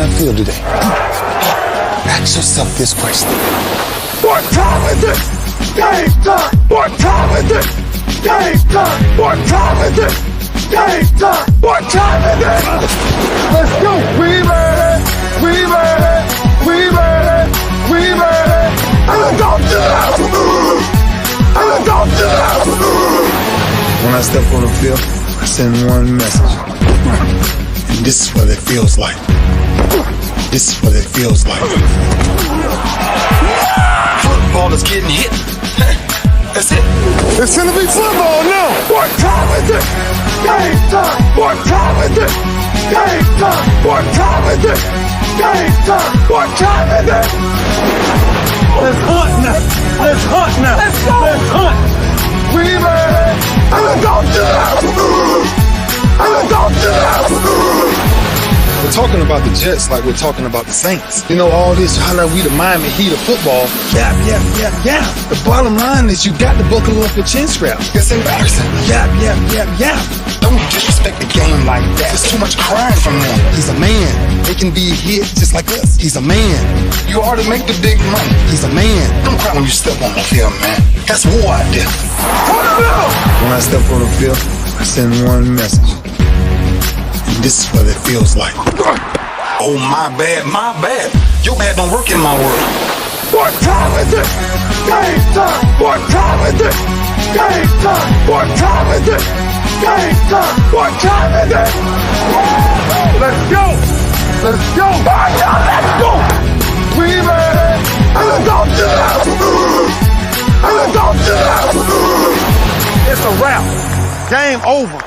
that field today, ask yourself this question. What time is it? Game time! What time is it? Game time! What time is it? Game time! What time is it? Let's go! We made it! We made it! We made it! We made it! And let's go to the house! And let's go to the house! When I step on the field, I send one message. And this is what it feels like. This is what it feels like. Football is getting hit. That's it. It's gonna be football now! What time is it? Game time! What time is it? Game time! What time is it? Game time! What time is it? Let's hunt now! Let's hunt now! Let's go! Let's hunt! We made it! And let's go to the house! And let's go to the house! We're talking about the Jets like we're talking about the Saints. You know, all this, how like we the Miami Heat of football. Yap. The bottom line is you got to buckle up your chin strap. It's embarrassing. Yap. Don't disrespect the game like that. There's too much crying from them. He's a man. They can be hit just like us. He's a man. You ought to make the big money. He's a man. Don't cry when you step on the field, man. That's war out there. When I step on the field, I send one message. This is what it feels like. Oh, my bad. Your bad don't work in my world. What time is it? Game time! What time is it? Game time! What time is it? Game time! What time is it? Let's go! Let's go! Let's go! We made it! And let's go to the house! And let's go to the house! It's a wrap. Game over.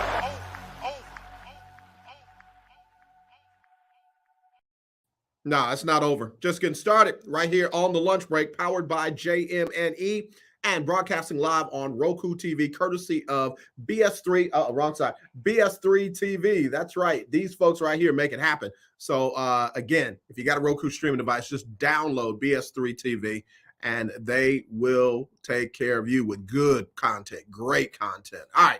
Nah, it's not over. Just getting started right here on the lunch break, powered by JM&E and broadcasting live on ROKU TV, courtesy of BS3. Wrong side. BS3 TV. That's right. These folks right here make it happen. So again, if you got a Roku streaming device, just download BS3 TV, and they will take care of you with good content, great content. All right.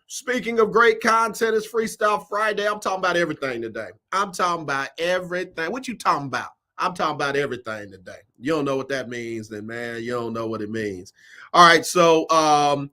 Speaking of great content, it's Freestyle Friday. I'm talking about everything today. I'm talking about everything. What you talking about? I'm talking about everything today. You don't know what that means, then, man, you don't know what it means. All right, so how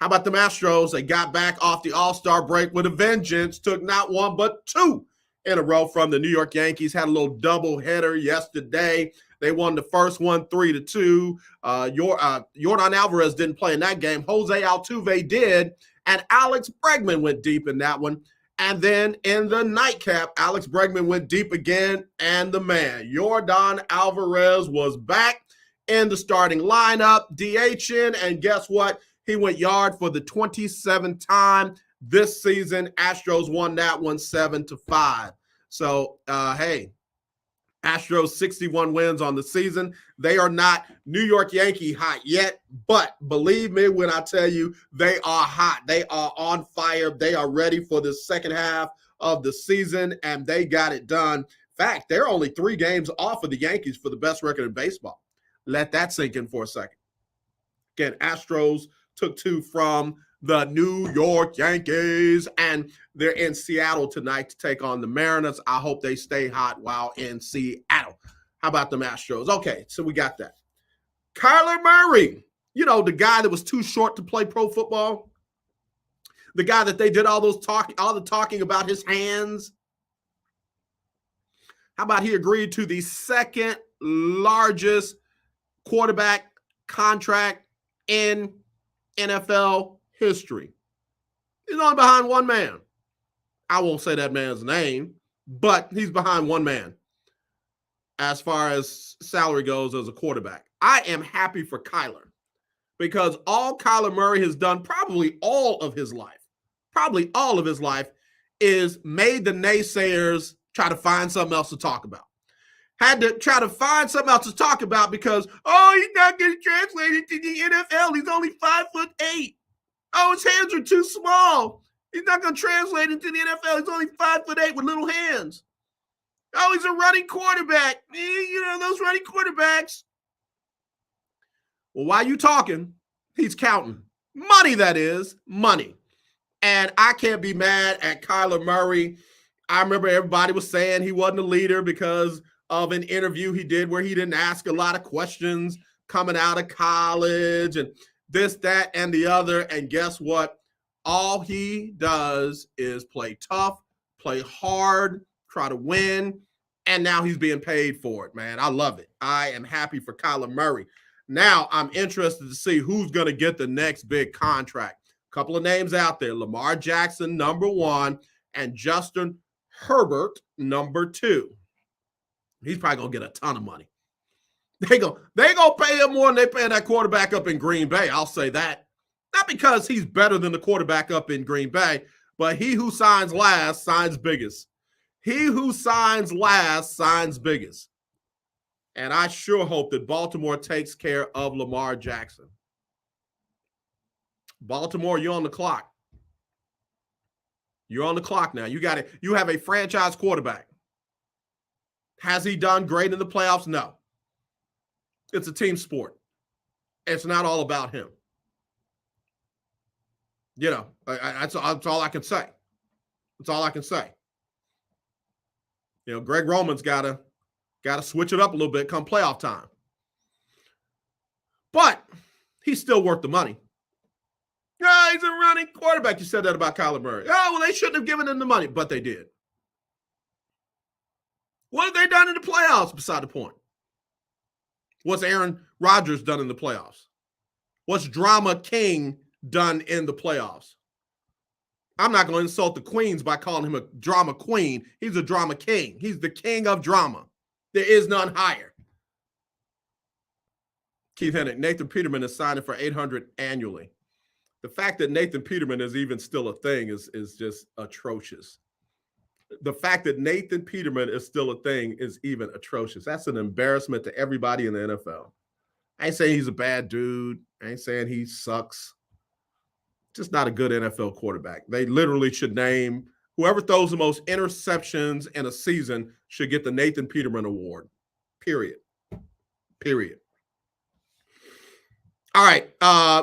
about the Astros? They got back off the All-Star break with a vengeance, took not one but two in a row from the New York Yankees, had a little doubleheader yesterday. They won the first one 3-2. Yordan Alvarez didn't play in that game. Jose Altuve did. And Alex Bregman went deep in that one. And then in the nightcap, Alex Bregman went deep again. And the man, Yordan Alvarez, was back in the starting lineup, DHing. And guess what? He went yard for the 27th time this season. Astros won that one 7-5. So, hey, Astros 61 wins on the season. They are not New York Yankee hot yet, but believe me when I tell you they are hot. They are on fire. They are ready for the second half of the season, and they got it done. In fact, they're only 3 games off of the Yankees for the best record in baseball. Let that sink in for a second. Again, Astros took 2 from the New York Yankees, and they're in Seattle tonight to take on the Mariners. I hope they stay hot while in Seattle. How about the Astros? Okay, so we got that. Kyler Murray, you know, the guy that was too short to play pro football, the guy that they did all the talking about his hands. How about he agreed to the second largest quarterback contract in NFL history? He's only behind one man. I won't say that man's name, but he's behind one man as far as salary goes as a quarterback. I am happy for Kyler because all Kyler Murray has done probably all of his life is made the naysayers try to find something else to talk about. Had to try to find something else to talk about because, he's not getting translated to the NFL. He's only 5'8". Oh, his hands are too small. He's not going to translate into the NFL. He's only 5'8" with little hands. Oh, he's a running quarterback. You know, those running quarterbacks. Well, while you talking, he's counting. Money, that is. Money. And I can't be mad at Kyler Murray. I remember everybody was saying he wasn't a leader because of an interview he did where he didn't ask a lot of questions coming out of college and this, that, and the other. And guess what? All he does is play tough, play hard, try to win. And now he's being paid for it, man. I love it. I am happy for Kyler Murray. Now I'm interested to see who's going to get the next big contract. A couple of names out there: Lamar Jackson, number 1, and Justin Herbert, number 2. He's probably going to get a ton of money. They gonna pay him more than they paying that quarterback up in Green Bay. I'll say that. Not because he's better than the quarterback up in Green Bay, but he who signs last signs biggest. He who signs last signs biggest. And I sure hope that Baltimore takes care of Lamar Jackson. Baltimore, you're on the clock. You're on the clock now. You got it. You have a franchise quarterback. Has he done great in the playoffs? No. It's a team sport. It's not all about him. You know, that's all I can say. That's all I can say. You know, Greg Roman's got to switch it up a little bit come playoff time. But he's still worth the money. Oh, he's a running quarterback. You said that about Kyler Murray. Oh, well, they shouldn't have given him the money, but they did. What have they done in the playoffs beside the point? What's Aaron Rodgers done in the playoffs? What's Drama King done in the playoffs? I'm not going to insult the queens by calling him a drama queen. He's a drama king. He's the king of drama. There is none higher. Keith Hennick, Nathan Peterman is signing for $800 annually. The fact that Nathan Peterman is even still a thing is just atrocious. The fact that Nathan Peterman is still a thing is even atrocious. That's an embarrassment to everybody in the NFL. I ain't saying he's a bad dude. I ain't saying he sucks. Just not a good NFL quarterback. They literally should name whoever throws the most interceptions in a season should get the Nathan Peterman Award. Period. All right.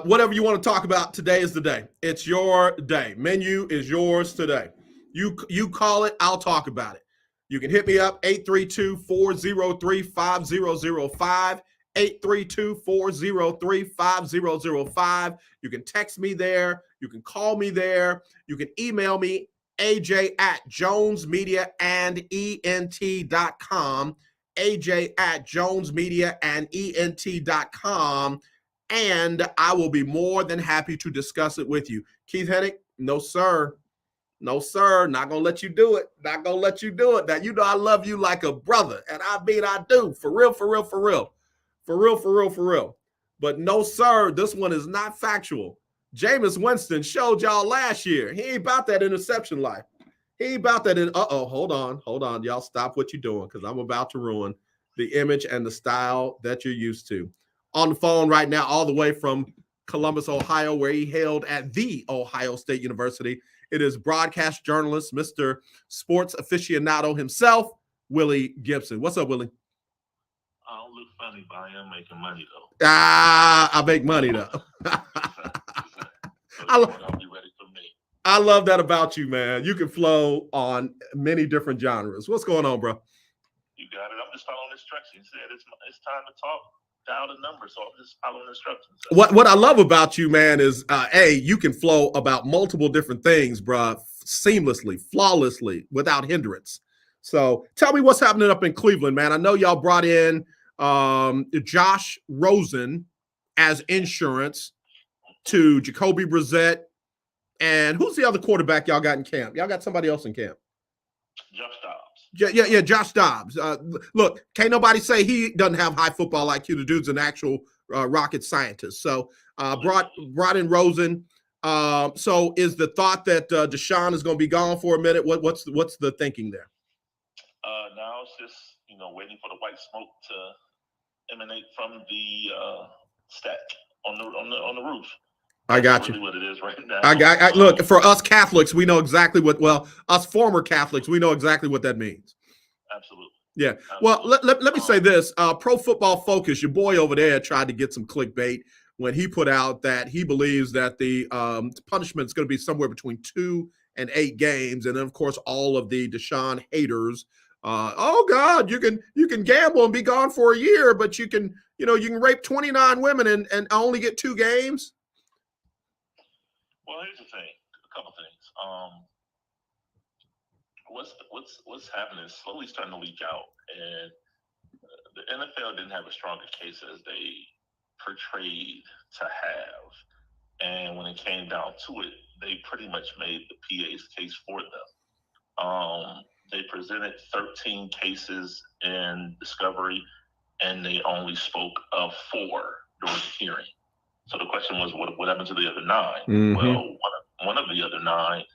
Whatever you want to talk about, today is the day. It's your day. Menu is yours today. You call it, I'll talk about it. You can hit me up, 832-403-5005, 832-403-5005. You can text me there. You can call me there. You can email me, aj@jonesmediaandent.com, aj@jonesmediaandent.com, and I will be more than happy to discuss it with you. Keith Hennick, no, sir. No, sir. Not going to let you do it. Not going to let you do it. Now, you know I love you like a brother, and I mean I do. For real. But no, sir, this one is not factual. Jameis Winston showed y'all last year. He ain't about that interception life. He ain't about that. Hold on. Y'all stop what you're doing because I'm about to ruin the image and the style that you're used to. On the phone right now, all the way from Columbus, Ohio, where he hailed at the Ohio State University. It is broadcast journalist, Mr. Sports Aficionado himself, Willie Gibson. What's up, Willie? I don't look funny, but I am making money, though. I make money, though. I'll be ready for me. I love that about you, man. You can flow on many different genres. What's going on, bro? You got it. I'm just following instructions. He said it's time to talk. Dial the number, so I'm just following instructions. What I love about you, man, is you can flow about multiple different things, bro, seamlessly, flawlessly, without hindrance. So tell me what's happening up in Cleveland, man. I know y'all brought in Josh Rosen as insurance to Jacoby Brissett. And who's the other quarterback y'all got in camp? Y'all got somebody else in camp. Josh Dobbs. Yeah, Josh Dobbs. Look, can't nobody say he doesn't have high football IQ. The dude's an actual rocket scientist. So brought in Rosen. So is the thought that Deshaun is going to be gone for a minute? What's the thinking there? Now it's just waiting for the white smoke to emanate from the stack on the roof. I got you. Really what it is right now. Look, for us Catholics, we know exactly us former Catholics, we know exactly what that means. Absolutely. Yeah. Well, let me say this. Pro Football Focus, your boy over there tried to get some clickbait when he put out that he believes that the punishment is going to be somewhere between 2 8 games. And then, of course, all of the Deshaun haters. Oh God, you can gamble and be gone for a year, but you can rape 29 women and only get 2 games. Well, here's the thing. A couple things. What's happening is slowly starting to leak out, and the NFL didn't have a stronger case as they portrayed to have. And when it came down to it, they pretty much made the PA's case for them. They presented 13 cases in discovery, and they only spoke of 4 during the hearing. So the question was, what happened to the other 9? Mm-hmm. Well, one of the other 9,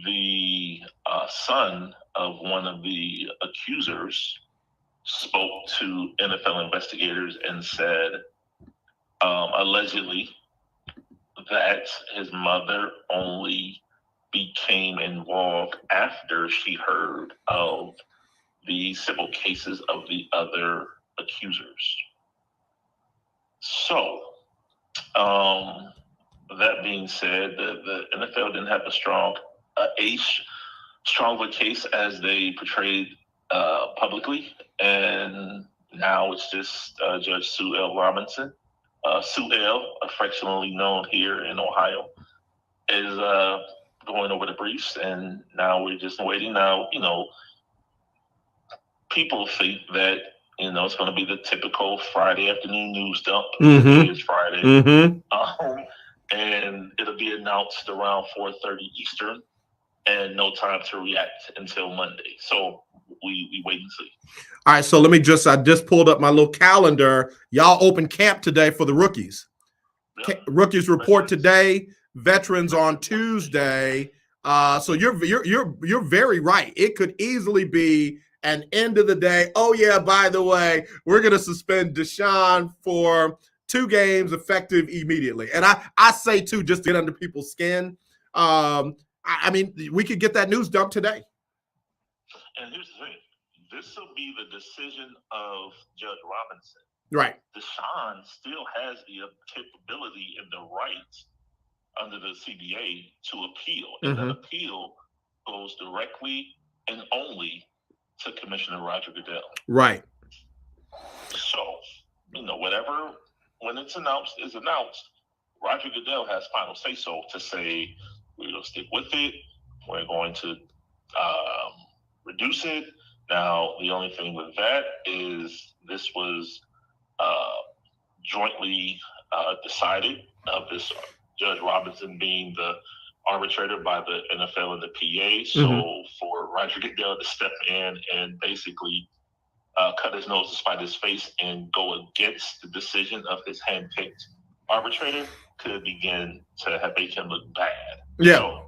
the son of one of the accusers spoke to NFL investigators and said, allegedly, that his mother only became involved after she heard of the civil cases of the other accusers. So, that being said, the NFL didn't have a stronger case as they portrayed publicly, and now it's just Judge Sue L. Robinson, Sue L., affectionately known here in Ohio, is going over the briefs, and now we're just waiting. Now, people think that it's going to be the typical Friday afternoon news dump. Mm-hmm. It's Friday. Mm-hmm. And it'll be announced around 4:30 Eastern, and no time to react until Monday. So we wait and see. All right, so I just pulled up my little calendar. Y'all open camp today for the rookies. Yep. Rookies report today, veterans on Tuesday. So you're very right. It could easily be an end of the day. Oh yeah, by the way, we're gonna suspend Deshaun for 2 games effective immediately. And I say 2 just to get under people's skin. I mean, we could get that news dump today. And here's the thing. This will be the decision of Judge Robinson. Right. Deshaun still has the capability and the right under the CBA to appeal. And Mm-hmm. that appeal goes directly and only to Commissioner Roger Goodell. Right. So, whatever, when it's announced, is announced. Roger Goodell has final say-so to say, we're going to stick with it. We're going to reduce it. Now, the only thing with that is this was jointly decided, of this Judge Robinson being the arbitrator by the NFL and the PA. So for Roger Goodell to step in and basically cut his nose to spite his face and go against the decision of his handpicked arbitrator could begin to make him look bad. Yeah. So,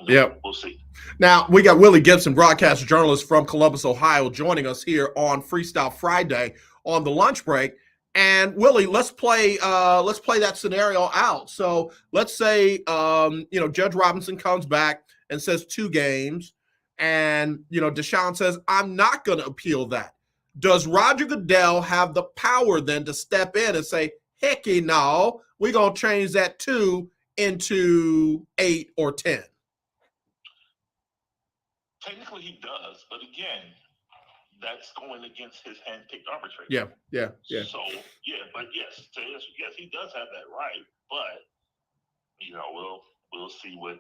Yep. We'll see. Now we got Willie Gibson, broadcast journalist from Columbus, Ohio, joining us here on Freestyle Friday on the lunch break. And Willie, let's play that scenario out. So let's say Judge Robinson comes back and says 2 games, and Deshaun says, I'm not going to appeal that. Does Roger Goodell have the power then to step in and say, hecky no, we're going to change that 2 into 8 or 10? Technically he does, but again, that's going against his handpicked arbitrator. Yeah. So but yes, he does have that right. But we'll see what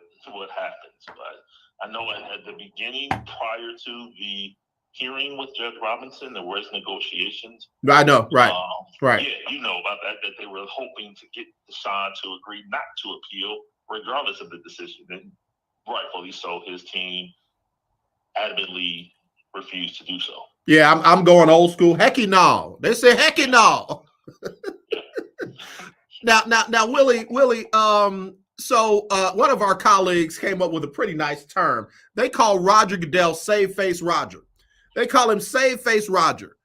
happens. But I know at the beginning, prior to the hearing with Judge Robinson, there was negotiations. I know, right, right. Yeah, you know about that they were hoping to get Deshaun to agree not to appeal, regardless of the decision. And rightfully so, his team adamantly refused to do so. Yeah, I'm going old school. Hecky no. They say hecky no. Now, Willie. So one of our colleagues came up with a pretty nice term. They call Roger Goodell Save Face Roger. They call him Save Face Roger.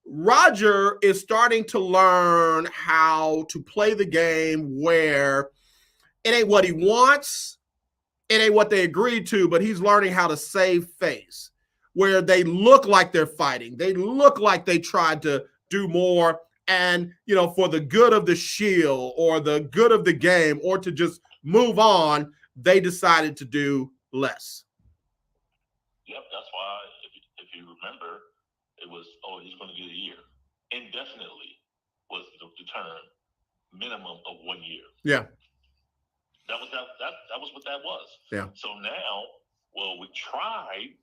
Roger is starting to learn how to play the game where it ain't what he wants, it ain't what they agreed to, but he's learning how to save face, where they look like they're fighting. They look like they tried to do more and, for the good of the shield or the good of the game, or to just move on, they decided to do less. Yep, that's why if you remember, it was, he's going to get a year. Indefinitely was the term, minimum of 1 year. Yeah. That was what that was. Yeah. So now, we tried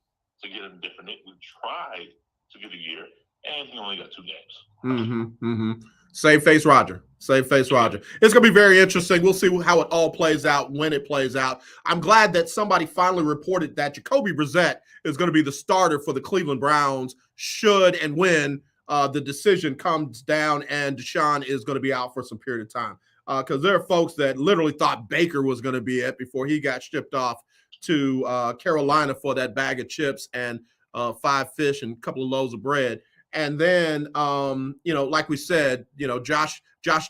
to get him definite. We tried to get a year, and he only got 2 games. Save face Roger. Save face Roger. It's going to be very interesting. We'll see how it all plays out, when it plays out. I'm glad that somebody finally reported that Jacoby Brissett is going to be the starter for the Cleveland Browns should and when the decision comes down and Deshaun is going to be out for some period of time. Because there are folks that literally thought Baker was going to be it before he got shipped off to Carolina for that bag of chips and 5 fish and a couple of loaves of bread. And then, like we said, Josh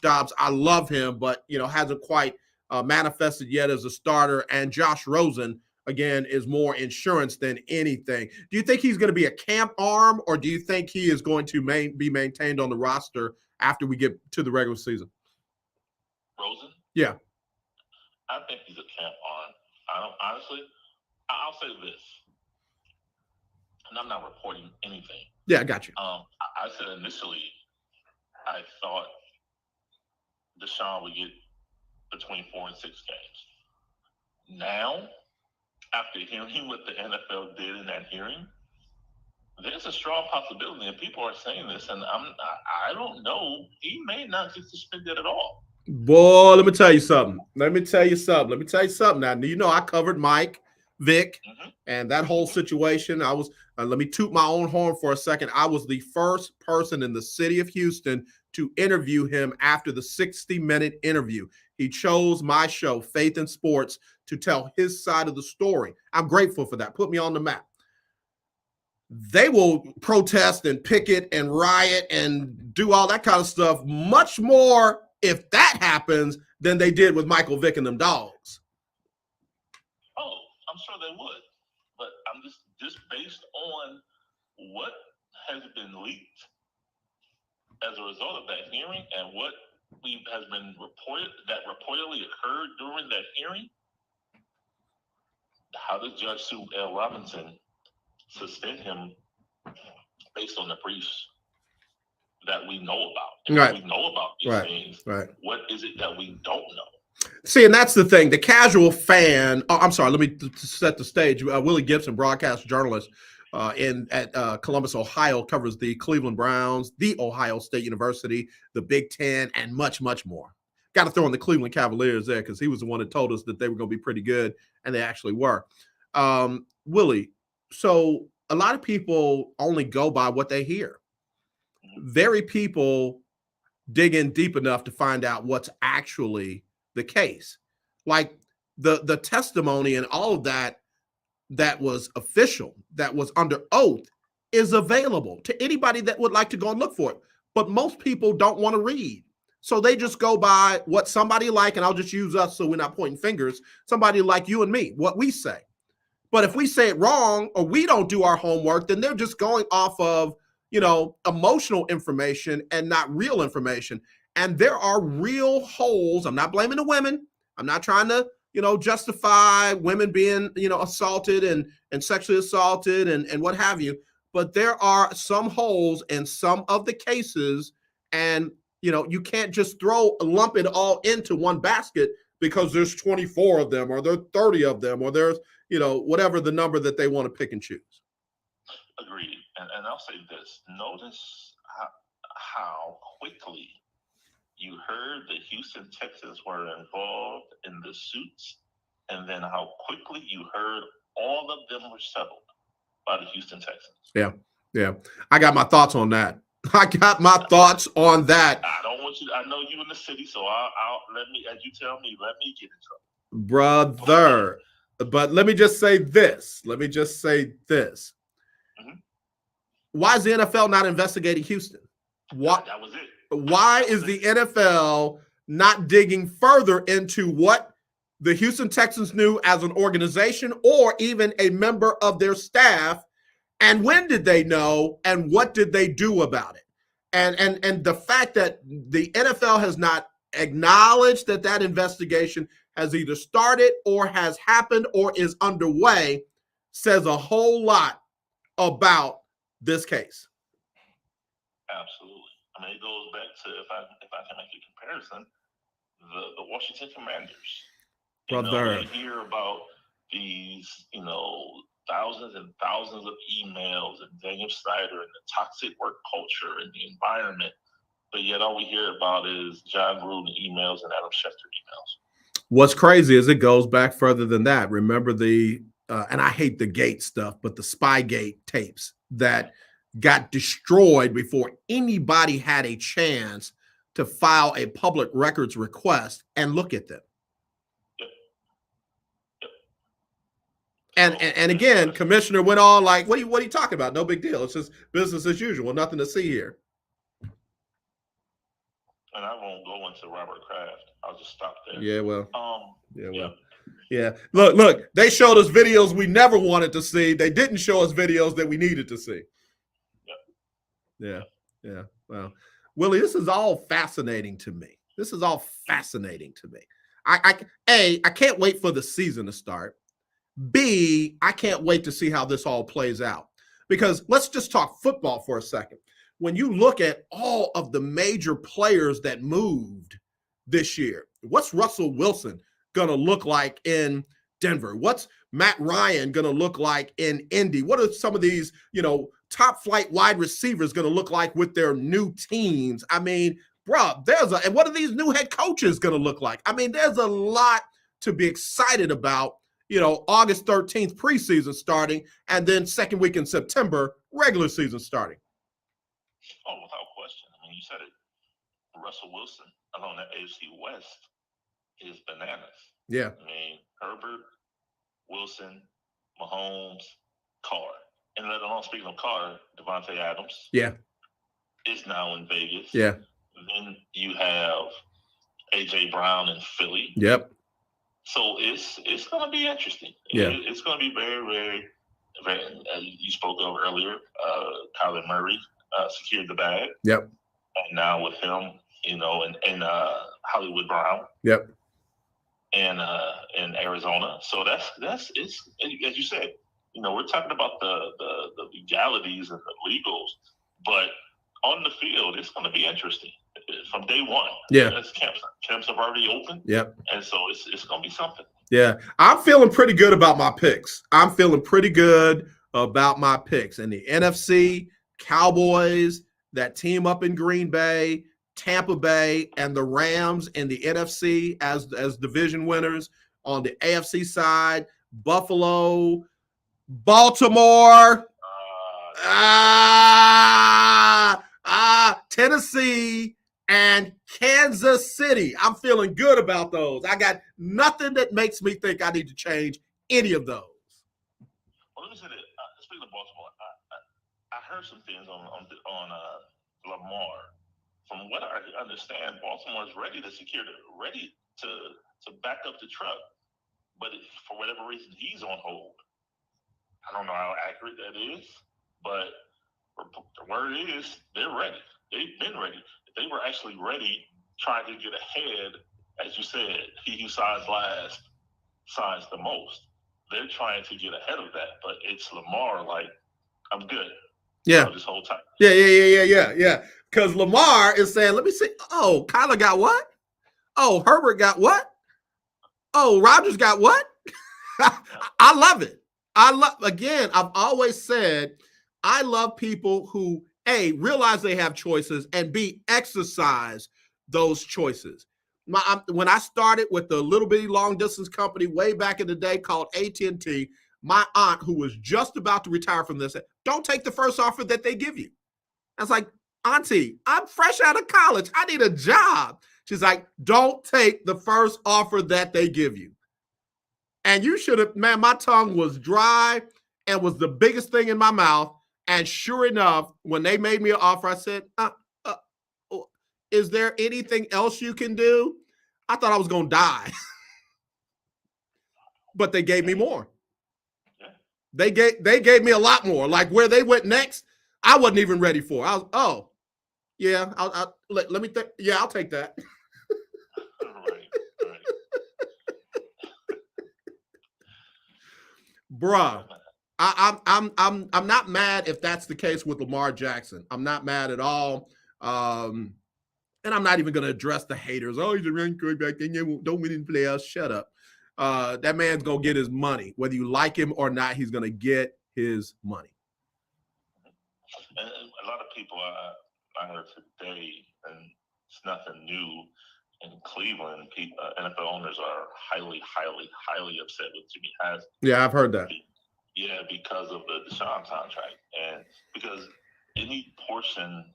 Dobbs, I love him, but, hasn't quite manifested yet as a starter. And Josh Rosen, again, is more insurance than anything. Do you think he's going to be a camp arm, or do you think he is going to be maintained on the roster after we get to the regular season? Rosen? Yeah. I think he's a camp arm. Honestly, I'll say this, and I'm not reporting anything. Yeah, I got you. I said initially, I thought Deshaun would get between 4 and 6 games. Now, after hearing what the NFL did in that hearing, there's a strong possibility, and people are saying this, and I don't know, he may not get suspended at all. Boy, let me tell you something. Now, I covered Mike, Vic, and that whole situation. I was, let me toot my own horn for a second. I was the first person in the city of Houston to interview him after the 60-minute interview. He chose my show, Faith in Sports, to tell his side of the story. I'm grateful for that. Put me on the map. They will protest and picket and riot and do all that kind of stuff much more if that happens than they did with Michael Vick and them dogs. Oh, I'm sure they would. But I'm just based on what has been leaked as a result of that hearing and what has been reported that reportedly occurred during that hearing. How does Judge Sue L. Robinson suspend him based on the briefs that we know about? And right. We know about these things. Right. What is it that we don't know? See, and that's the thing. The casual fan. Oh, I'm sorry. Let me set the stage. Willie Gibson, broadcast journalist at Columbus, Ohio, covers the Cleveland Browns, the Ohio State University, the Big Ten, and much, much more. Got to throw in the Cleveland Cavaliers there because he was the one that told us that they were going to be pretty good, and they actually were. Willie, so a lot of people only go by what they hear. Very people dig in deep enough to find out what's actually the case. Like the testimony and all of that was official, that was under oath, is available to anybody that would like to go and look for it. But most people don't want to read. So they just go by what somebody like, and I'll just use us so we're not pointing fingers, somebody like you and me, what we say. But if we say it wrong or we don't do our homework, then they're just going off of, emotional information and not real information. And there are real holes. I'm not blaming the women. I'm not trying to, justify women being, assaulted and sexually assaulted and what have you. But there are some holes in some of the cases. And, you can't just lump it all into one basket because there's 24 of them or there are 30 of them or there's, whatever the number that they want to pick and choose. Agreed. And I'll say this. Notice how quickly you heard the Houston Texans were involved in the suits, and then how quickly you heard all of them were settled by the Houston Texans. Yeah. I got my thoughts on that. I don't want you. I know you in the city, so I'll let me, as you tell me, let me get in trouble, brother. Okay. But let me just say this. Mm-hmm. Why is the NFL not investigating Houston? That was it. Why is the NFL not digging further into what the Houston Texans knew as an organization or even a member of their staff? And when did they know? And what did they do about it? And the fact that the NFL has not acknowledged that investigation has either started or has happened or is underway says a whole lot about this case. Absolutely. I mean, it goes back to, if I can make a comparison, the Washington Commanders. Brother. You hear about these, thousands and thousands of emails and Daniel Snyder and the toxic work culture and the environment, but yet all we hear about is John Gruden emails and Adam Schefter emails. What's crazy is it goes back further than that. Remember and I hate the Gate stuff, but the Spygate tapes that got destroyed before anybody had a chance to file a public records request and look at them. And again, Commissioner went on like, what are you talking about? No big deal. It's just business as usual. Nothing to see here. And I won't go into Robert Kraft. I'll just stop there. Yeah, well. Yeah. Look, they showed us videos we never wanted to see. They didn't show us videos that we needed to see. Yeah. Well, Willie, this is all fascinating to me. I can't wait for the season to start. B, I can't wait to see how this all plays out. Because let's just talk football for a second. When you look at all of the major players that moved this year, what's Russell Wilson going to look like in Denver? What's Matt Ryan going to look like in Indy? What are some of these, top flight wide receivers going to look like with their new teams? I mean, bro, and what are these new head coaches going to look like? I mean, there's a lot to be excited about. August 13th preseason starting, and then second week in September, regular season starting. Oh, without question. I mean, you said it. Russell Wilson along the AFC West is bananas. Yeah. I mean, Herbert, Wilson, Mahomes, Carr. And let alone, speaking of Carr, Devontae Adams. Yeah. Is now in Vegas. Yeah. Then you have A.J. Brown in Philly. Yep. So it's going to be interesting. Yeah. It's going to be very, very, very, you spoke of earlier, Kyler Murray secured the bag. Yep. And now with him, and Hollywood Brown. Yep. And in Arizona. So that's it's, as you said, we're talking about the legalities and the legals, but on the field, it's going to be interesting from day one. Yeah. Camps have already opened. Yep. And so it's going to be something. Yeah. I'm feeling pretty good about my picks. And the NFC, Cowboys, that team up in Green Bay, Tampa Bay, and the Rams in the NFC as division winners. On the AFC side, Buffalo, Baltimore, Tennessee, and Kansas City. I'm feeling good about those. I got nothing that makes me think I need to change any of those. Well, let me say that. Speaking of Baltimore, I heard some things on Lamar. From what I understand, Baltimore is ready to back up the truck, but for whatever reason, he's on hold. I don't know how accurate that is, but the word is they're ready. They've been ready. They were actually ready, trying to get ahead. As you said, he who signs last signs the most. They're trying to get ahead of that, but it's Lamar like, I'm good. Yeah. This whole time. Yeah. Because Lamar is saying, let me see. Oh, Kyler got what? Oh, Herbert got what? Oh, Rodgers got what? I love it. I've always said, I love people who, A, realize they have choices, and B, exercise those choices. When I started with the little bitty long distance company way back in the day called AT&T, my aunt, who was just about to retire from this, said, don't take the first offer that they give you. I was like, Auntie, I'm fresh out of college. I need a job. She's like, don't take the first offer that they give you. And you should have, man, my tongue was dry and was the biggest thing in my mouth. And sure enough, when they made me an offer, I said, is there anything else you can do? I thought I was going to die. But they gave me more. They gave me a lot more. Like where they went next, I wasn't even ready for. I was, let me think. Yeah, I'll take that. Right. Bruh. I'm not mad if that's the case with Lamar Jackson. I'm not mad at all. And I'm not even going to address the haters. Oh, he's a running quarterback. Don't win in playoffs. Shut up. That man's going to get his money. Whether you like him or not, he's going to get his money. And a lot of people I heard today, and it's nothing new in Cleveland, NFL owners are highly, highly, highly upset with Jimmy Haslam. Yeah, I've heard that. Yeah, because of the Deshaun contract. And because any portion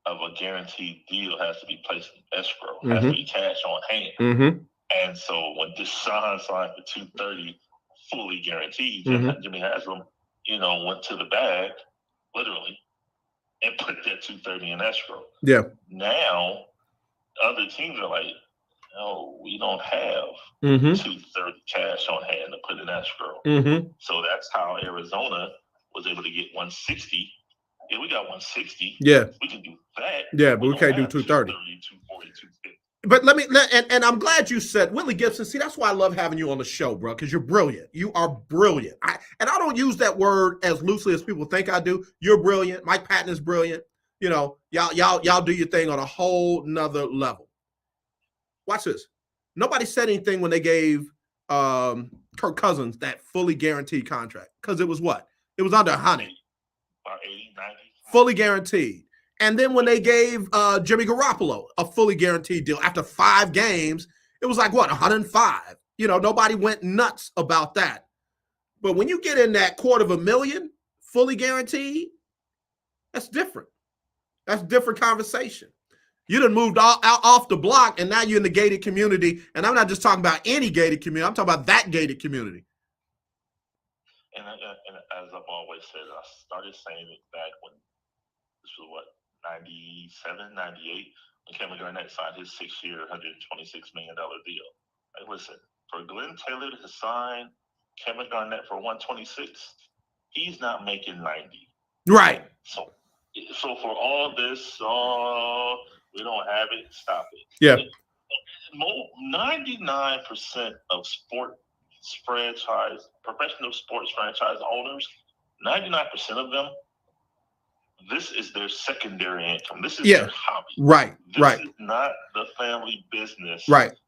of a guaranteed deal has to be placed in escrow, has to be cash on hand. And so when Deshaun signed for $230 fully guaranteed, Jimmy Haslam, went to the bag, literally, and put that $230 in escrow. Yeah. Now, other teams are like, no, we don't have $230 cash on hand to put in escrow. So that's how Arizona was able to get $160. Yeah, we got $160. Yeah. We can do that. Yeah, but we can't do $230. $240, $250. But let me, and I'm glad you said, Willie Gibson, see, that's why I love having you on the show, bro, because you're brilliant. You are brilliant. And I don't use that word as loosely as people think I do. You're brilliant. Mike Patton is brilliant. Y'all do your thing on a whole nother level. Watch this. Nobody said anything when they gave Kirk Cousins that fully guaranteed contract, because it was what? It was under 100. About 80, 90. Fully guaranteed. And then when they gave Jimmy Garoppolo a fully guaranteed deal after 5 games, it was like, what, 105? Nobody went nuts about that. But when you get in that $250,000 fully guaranteed, that's different. That's a different conversation. You done moved off the block, and now you're in the gated community. And I'm not just talking about any gated community. I'm talking about that gated community. And as I've always said, I started saying it back when this was what, 97, 98, when Kevin Garnett signed his 6-year, $126 million deal. Like, listen, for Glenn Taylor to sign Kevin Garnett for $126, he's not making 90. Right. So for all this, we don't have it, stop it. Yeah. 99% of professional sports franchise owners, 99% of them, this is their secondary income. This is their hobby. Right. This is not the family business that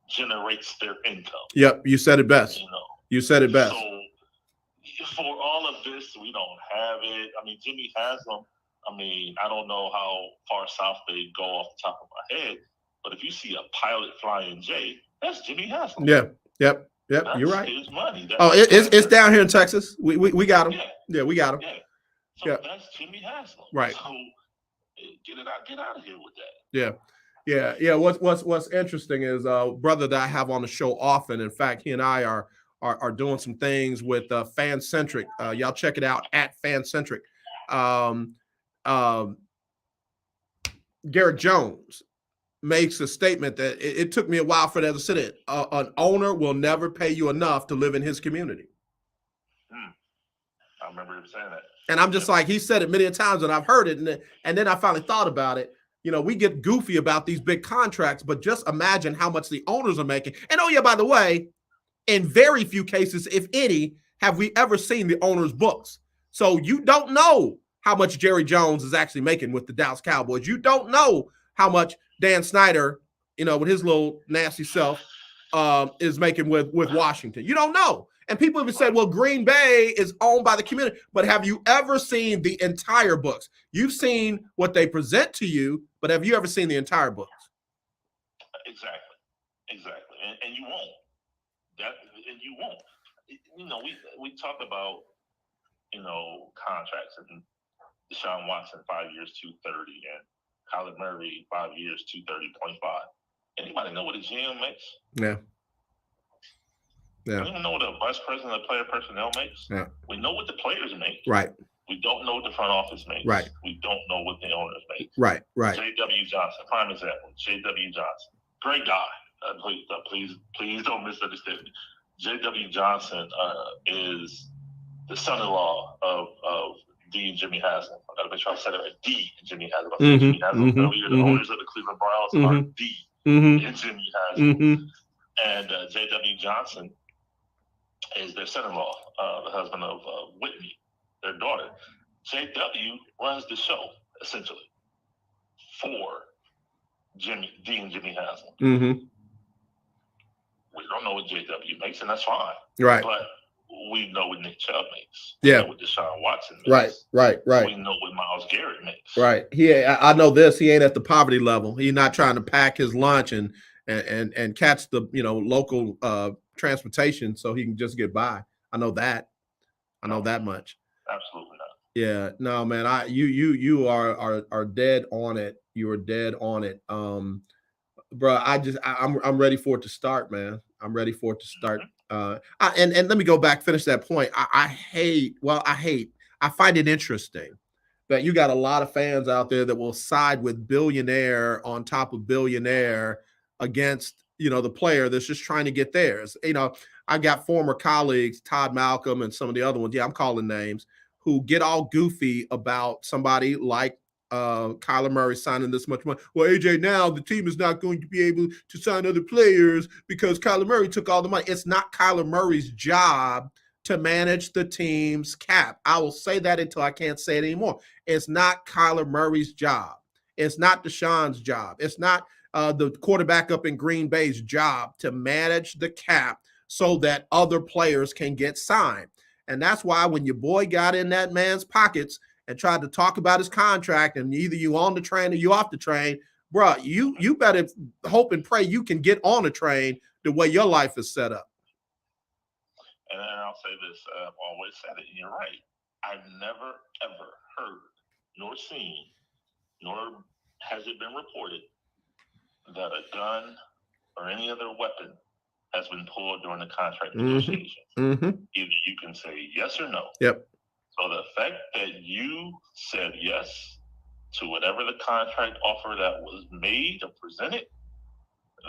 generates their income. Yep. You said it best. You said it best. So for all of this, we don't have it. I mean, Jimmy Haslam, I don't know how far south they go off the top of my head, but if you see a pilot flying J, that's Jimmy Haslam. Yeah. Yep. That's You're right. his money. It's down here in Texas. We got him. Yeah, we got him. Yeah. So that's Jimmy Haslam. Right. So get out of here with that. Yeah. What's interesting is brother that I have on the show often. In fact, he and I are doing some things with Fancentric. Y'all check it out at Fancentric. Garrett Jones makes a statement that it took me a while for that to sit in. An owner will never pay you enough to live in his community. I remember him saying that. And I'm just like, he said it many times, and I've heard it. And then I finally thought about it. We get goofy about these big contracts, but just imagine how much the owners are making. And by the way, in very few cases, if any, have we ever seen the owner's books. So you don't know how much Jerry Jones is actually making with the Dallas Cowboys. You don't know how much Dan Snyder, with his little nasty self, is making with Washington. You don't know. And people even say, well, Green Bay is owned by the community. But have you ever seen the entire books? You've seen what they present to you, but have you ever seen the entire books? Exactly. And you won't. You won't. We talk about, contracts, and Deshaun Watson, 5 years, $230, and Kyler Murray, 5 years, $230.5. Anybody know what a GM makes? Yeah. We don't know what a vice president of player personnel makes. Yeah. We know what the players make. Right. We don't know what the front office makes. Right. We don't know what the owners make. Right. J.W. Johnson, prime example. J.W. Johnson, great guy. Please don't misunderstand me. J.W. Johnson is the son-in-law of D and Jimmy Haslam. I got to make sure I said it right. D and Jimmy Haslam. I said Jimmy Haslam earlier. The owners of the Cleveland Browns are D and Jimmy Haslam. And J.W. Johnson is their son-in-law, the husband of Whitney, their daughter. JW runs the show, essentially, for Dean Jimmy Haslam. Mm-hmm. We don't know what JW makes, and that's fine. Right. But we know what Nick Chubb makes. Yeah. We know what Deshaun Watson makes. Right. We know what Myles Garrett makes. Right. I know this. He ain't at the poverty level. He's not trying to pack his lunch and catch the local transportation so he can just get by. I know that. I know that much. Absolutely not. Yeah. No, man. You are dead on it. You are dead on it. Bro, I'm ready for it to start, man. I'm ready for it to start. And let me go back, finish that point. I find it interesting that you got a lot of fans out there that will side with billionaire on top of billionaire against, the player that's just trying to get theirs. I got former colleagues, Todd Malcolm and some of the other ones. Yeah, I'm calling names, who get all goofy about somebody like Kyler Murray signing this much money. Well, AJ, now the team is not going to be able to sign other players because Kyler Murray took all the money. It's not Kyler Murray's job to manage the team's cap. I will say that until I can't say it anymore. It's not Kyler Murray's job. It's not Deshaun's job. It's not the quarterback up in Green Bay's job to manage the cap so that other players can get signed. And that's why when your boy got in that man's pockets and tried to talk about his contract, and either you on the train or you off the train, bro, you better hope and pray you can get on a train the way your life is set up. And I'll say this, I've always said it, and you're right. I've never, ever heard nor seen, nor has it been reported that a gun or any other weapon has been pulled during the contract negotiations. Mm-hmm. Either you can say yes or no. Yep. So the fact that you said yes to whatever the contract offer that was made or presented,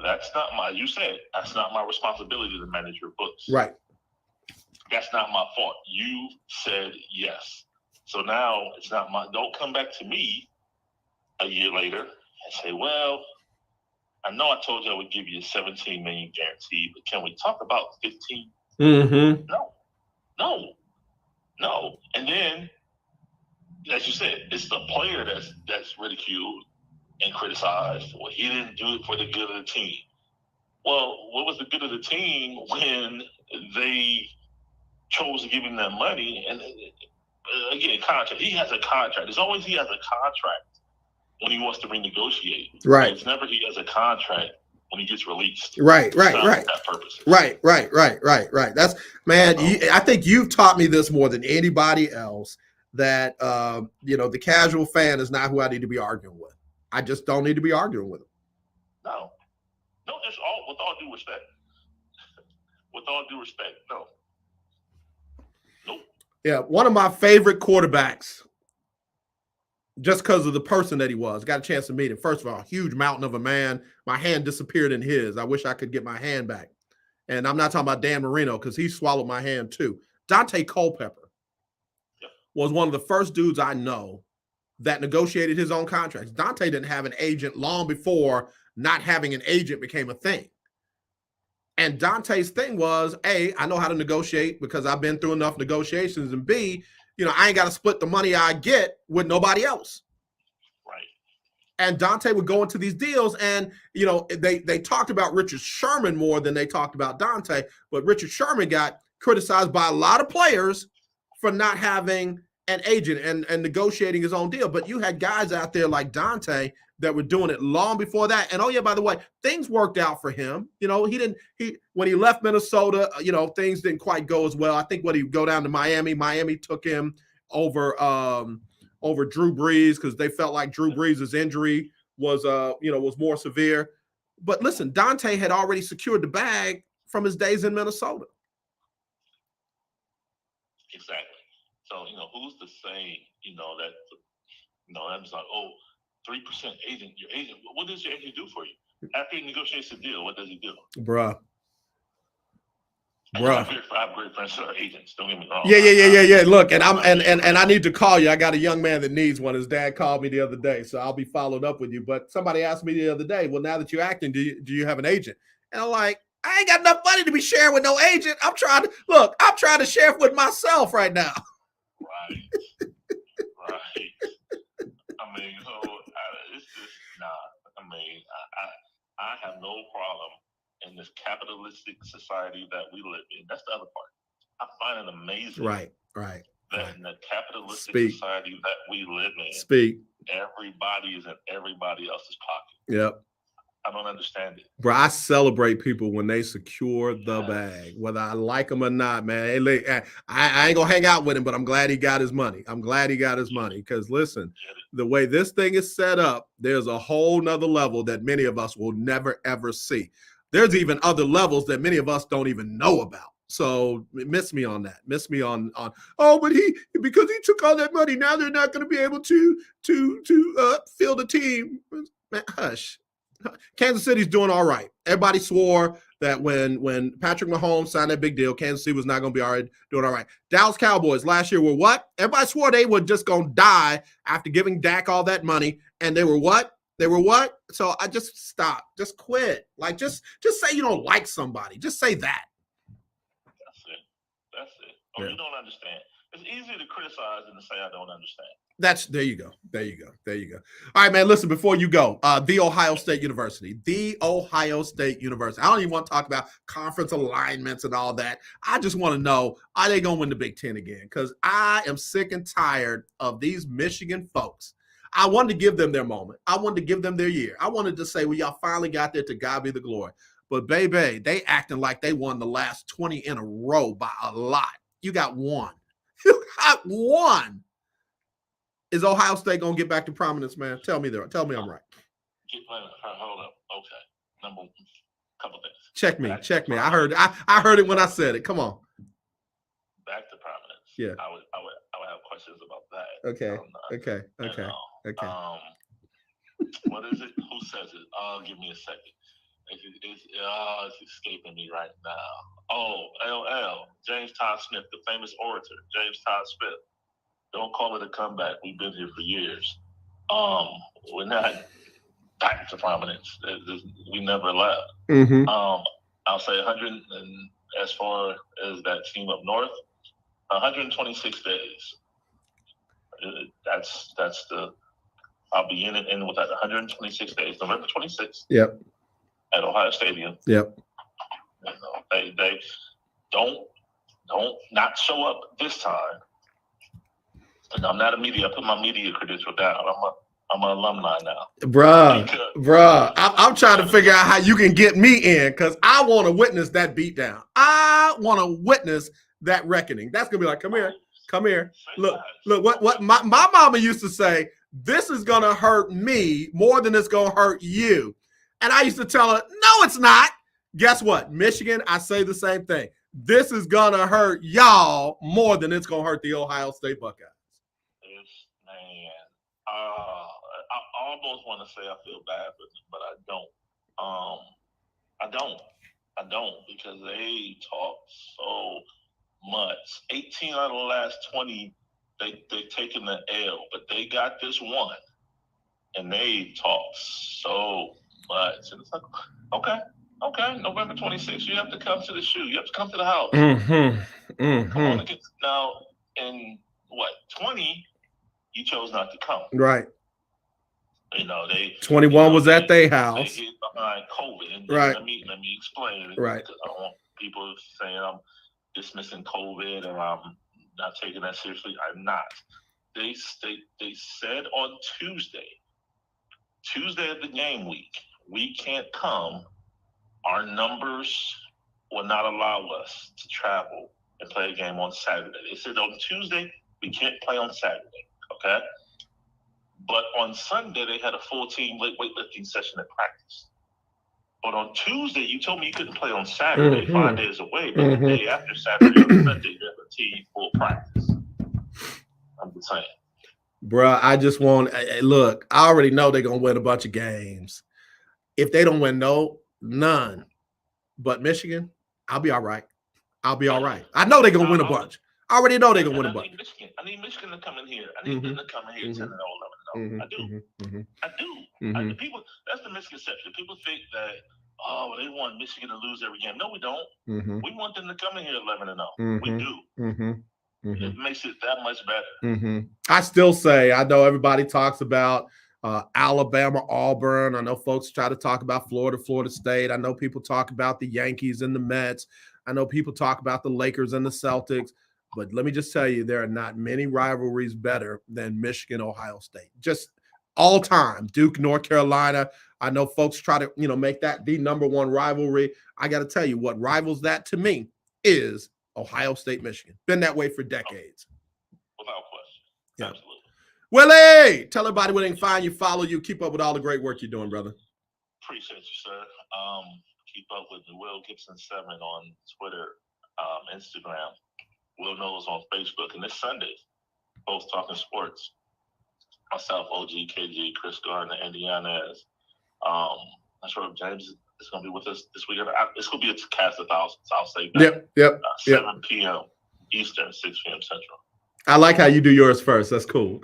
that's not my responsibility to manage your books. Right. That's not my fault. You said yes. So now it's not don't come back to me a year later and say, well, I know I told you I would give you a $17 million guarantee, but can we talk about 15? Mm-hmm. No. And then, as you said, it's the player that's ridiculed and criticized. Well, he didn't do it for the good of the team. Well, what was the good of the team when they chose to give him that money? And again, contract. He has a contract. It's always he has a contract when he wants to renegotiate. Right. It's never he has a contract when he gets released. Right. That purpose. Right. That's, man, I think you've taught me this more than anybody else, that, the casual fan is not who I need to be arguing with. I just don't need to be arguing with him. No, that's all, with all due respect. No. Nope. Yeah, one of my favorite quarterbacks, just because of the person that he was. Got a chance to meet him. First of all, huge mountain of a man. My hand disappeared in his. I wish I could get my hand back. And I'm not talking about Dan Marino, because he swallowed my hand too. Dante Culpepper was one of the first dudes I know that negotiated his own contracts. Dante didn't have an agent long before not having an agent became a thing. And Dante's thing was, A, I know how to negotiate because I've been through enough negotiations, and B, I ain't got to split the money I get with nobody else. Right. And Dante would go into these deals, and, they talked about Richard Sherman more than they talked about Dante, but Richard Sherman got criticized by a lot of players for not having an agent and negotiating his own deal. But you had guys out there like Dante that were doing it long before that. And, oh yeah, by the way, things worked out for him. When he left Minnesota, things didn't quite go as well. I think when he go down to Miami took him over Drew Brees, because they felt like Drew Brees' injury was more severe. But listen, Dante had already secured the bag from his days in Minnesota. Exactly. So, who's to say, that's like, 3% agent, your agent. What does your agent do for you? After he negotiates the deal, what does he do? Bruh. I have great friends that are agents. Don't get me wrong. Yeah. Look, and I need to call you. I got a young man that needs one. His dad called me the other day, so I'll be following up with you. But somebody asked me the other day, well, now that you're acting, do you have an agent? And I'm like, I ain't got enough money to be sharing with no agent. I'm trying to share it with myself right now. Right. I mean, it's just nah. I mean, I have no problem in this capitalistic society that we live in. That's the other part. I find it amazing. Right. That in the capitalistic society that we live in, everybody is in everybody else's pocket. Yep. I don't understand it. Bro, I celebrate people when they secure the bag, whether I like them or not, man. I ain't gonna hang out with him, but I'm glad he got his money. Because listen, the way this thing is set up, there's a whole nother level that many of us will never, ever see. There's even other levels that many of us don't even know about. So miss me on that. Miss me on but because he took all that money, now they're not going to be able to field a team. Man, hush. Kansas City's doing all right. Everybody swore that when Patrick Mahomes signed that big deal, Kansas City was not going to be doing all right. Dallas Cowboys last year were what? Everybody swore they were just going to die after giving Dak all that money, and they were what? So I just stop. Just quit. Like just say you don't like somebody. Just say that. That's it. Oh, yeah. You don't understand. It's easier to criticize than to say I don't understand. There you go. All right, man. Listen, before you go, The Ohio State University. I don't even want to talk about conference alignments and all that. I just want to know, are they going to win the Big Ten again? Because I am sick and tired of these Michigan folks. I wanted to give them their moment. I wanted to give them their year. I wanted to say, well, y'all finally got there. To God be the glory. But, baby, they acting like they won the last 20 in a row by a lot. You got one. Is Ohio State going to get back to prominence, man? Tell me I'm right. Hold up. Okay. Couple things. Check me. I heard it when I said it. Come on. Back to prominence. Yeah. I would have questions about that. Okay. What is it? Who says it? Give me a second. It's escaping me right now. Oh, LL, James Todd Smith, the famous orator, James Todd Smith. Don't call it a comeback. We've been here for years. We're not back to prominence. We never left. Mm-hmm. I'll say 100, and as far as that team up north, 126 days. That's the. I'll be in with that 126 days. November 26th. Yep. At Ohio Stadium. Yep. You know, they don't not show up this time. And I'm not a media. I put my media credential down. I'm an alumni now. Bruh. I'm trying to figure out how you can get me in because I want to witness that beatdown. I want to witness that reckoning. That's gonna be like, come here. Look. What my mama used to say. This is gonna hurt me more than it's gonna hurt you. And I used to tell her, no, it's not. Guess what? Michigan, I say the same thing. This is going to hurt y'all more than it's going to hurt the Ohio State Buckeyes. Man, I almost want to say I feel bad for them, but I don't. I don't because they talk so much. 18 out of the last 20, they've taken the L, but they got this one, and they talk so much. And it's like, okay, November 26th, you have to come to the shoe. You have to come to the house. Come on, now, in 20, you chose not to come. Right. You know, 21 was at their house. They hid behind COVID. And right. Let me explain it. Right. Because I don't want people saying I'm dismissing COVID or I'm not taking that seriously. I'm not. They said on Tuesday of the game week, we can't come. Our numbers will not allow us to travel and play a game on Saturday. They said on Tuesday, we can't play on Saturday, okay? But on Sunday, they had a full team weightlifting session at practice. But on Tuesday, you told me you couldn't play on Saturday, 5 days away, but the day after Saturday or Sunday, they have a team full practice. I'm just saying. Bruh, I just want – look, I already know they're going to win a bunch of games. If they don't win none. But Michigan, I'll be all right. I know they're going to win a bunch. I already know they're going to win a bunch. I need Michigan to come in here. I need them to come in here 10-0, 11-0. I do. People, that's the misconception. People think that oh, they want Michigan to lose every game. No, we don't. Mm-hmm. We want them to come in here 11-0. Mm-hmm. We do. Mm-hmm. Mm-hmm. It makes it that much better. Mm-hmm. I still say, I know everybody talks about Alabama, Auburn. I know folks try to talk about Florida, Florida State. I know people talk about the Yankees and the Mets. I know people talk about the Lakers and the Celtics. But let me just tell you, there are not many rivalries better than Michigan, Ohio State. Just all time. Duke, North Carolina. I know folks try to, make that the number one rivalry. I got to tell you, what rivals that to me is Ohio State, Michigan. Been that way for decades. Without question. Yeah. Absolutely. Willie, tell everybody where they can find you, follow you, keep up with all the great work you're doing, brother. Appreciate you, sir. Keep up with me, Will Gibson 7 on Twitter, Instagram. Will Knows on Facebook. And this Sunday, both talking sports. Myself, OG, KG, Chris Gardner, Indiana. Not sure if James is going to be with us this weekend. It's going to be a cast of thousands. I'll say that. Yep. 7 p.m. Eastern, 6 p.m. Central. I like how you do yours first. That's cool.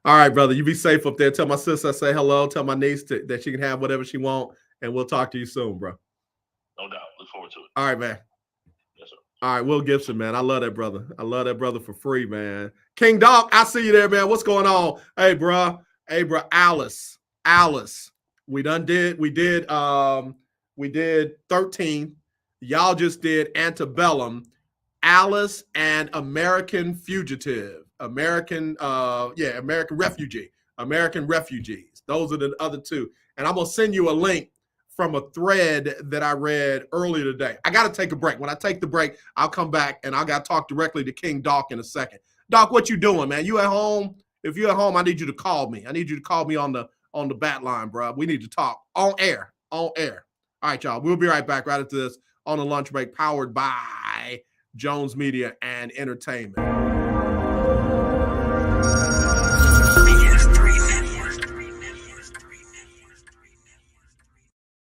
All right, brother. You be safe up there. Tell my sister I say hello. Tell my niece that she can have whatever she wants, and we'll talk to you soon, bro. No doubt. Look forward to it. All right, man. Yes, sir. All right, Will Gibson, man. I love that brother. For free, man. King Doc, I see you there, man. What's going on? Hey, bro. Alice. We did 13. Y'all just did Antebellum. Alice and American Fugitive. American Refugees. Those are the other two. And I'm going to send you a link from a thread that I read earlier today. I got to take a break. When I take the break, I'll come back and I got to talk directly to King Doc in a second. Doc, what you doing, man? You at home? If you're at home, I need you to call me. I need you to call me on the bat line, bro. We need to talk on air. All right, y'all. We'll be right back right after this on the lunch break, powered by Jones Media and Entertainment.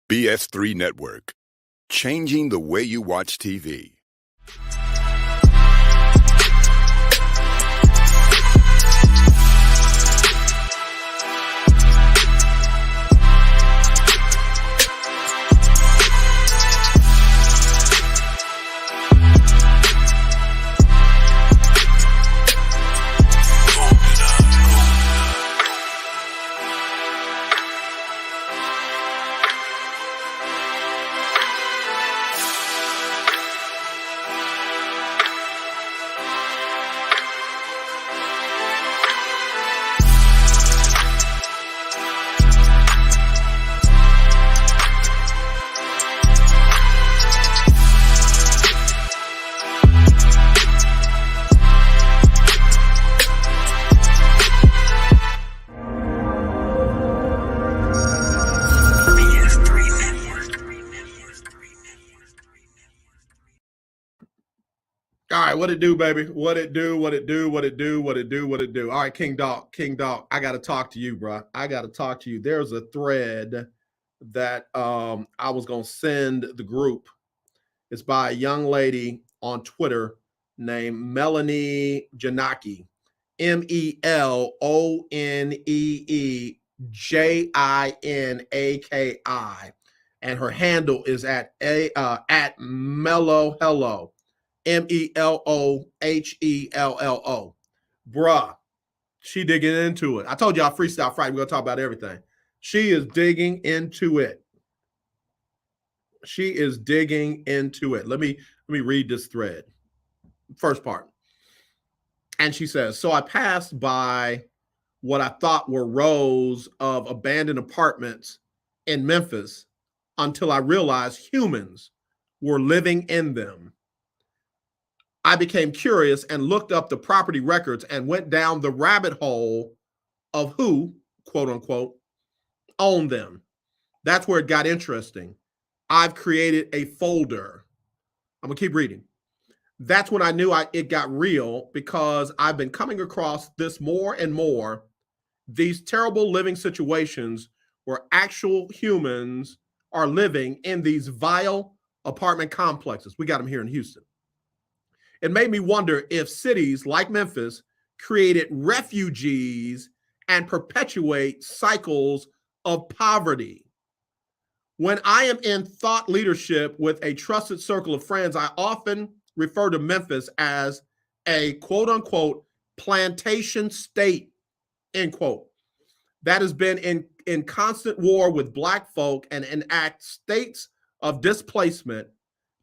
BS3 Network, changing the way you watch TV. All right, what it do, baby? What it do? All right, King Doc, I got to talk to you, bro. There's a thread that I was going to send the group. It's by a young lady on Twitter named Melanie Janaki, MELONEEJINAKI, and her handle is at Mellow Hello. MELOHELLO. Bruh, she digging into it. I told y'all Freestyle Friday, we're going to talk about everything. She is digging into it. Let me read this thread. First part. And she says, so I passed by what I thought were rows of abandoned apartments in Memphis until I realized humans were living in them. I became curious and looked up the property records and went down the rabbit hole of who, quote unquote, owned them. That's where it got interesting. I've created a folder. I'm going to keep reading. That's when I knew it got real, because I've been coming across this more and more, these terrible living situations where actual humans are living in these vile apartment complexes. We got them here in Houston. It made me wonder if cities like Memphis created refugees and perpetuate cycles of poverty. When I am in thought leadership with a trusted circle of friends, I often refer to Memphis as a quote unquote plantation state, end quote, that has been in constant war with Black folk and enact states of displacement,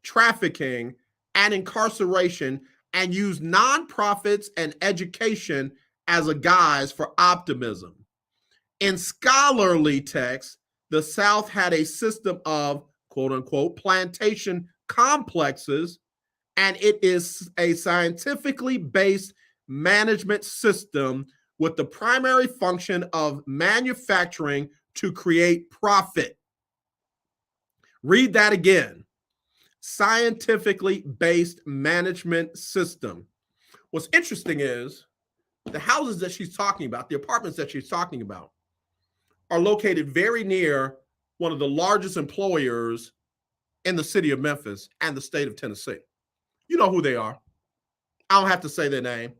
trafficking, and incarceration, and use nonprofits and education as a guise for optimism. In scholarly texts, the South had a system of quote unquote plantation complexes, and it is a scientifically based management system with the primary function of manufacturing to create profit. Read that again. Scientifically based management system. What's interesting is the houses that she's talking about, the apartments that she's talking about, are located very near one of the largest employers in the city of Memphis and the state of Tennessee. You know who they are. I don't have to say their name.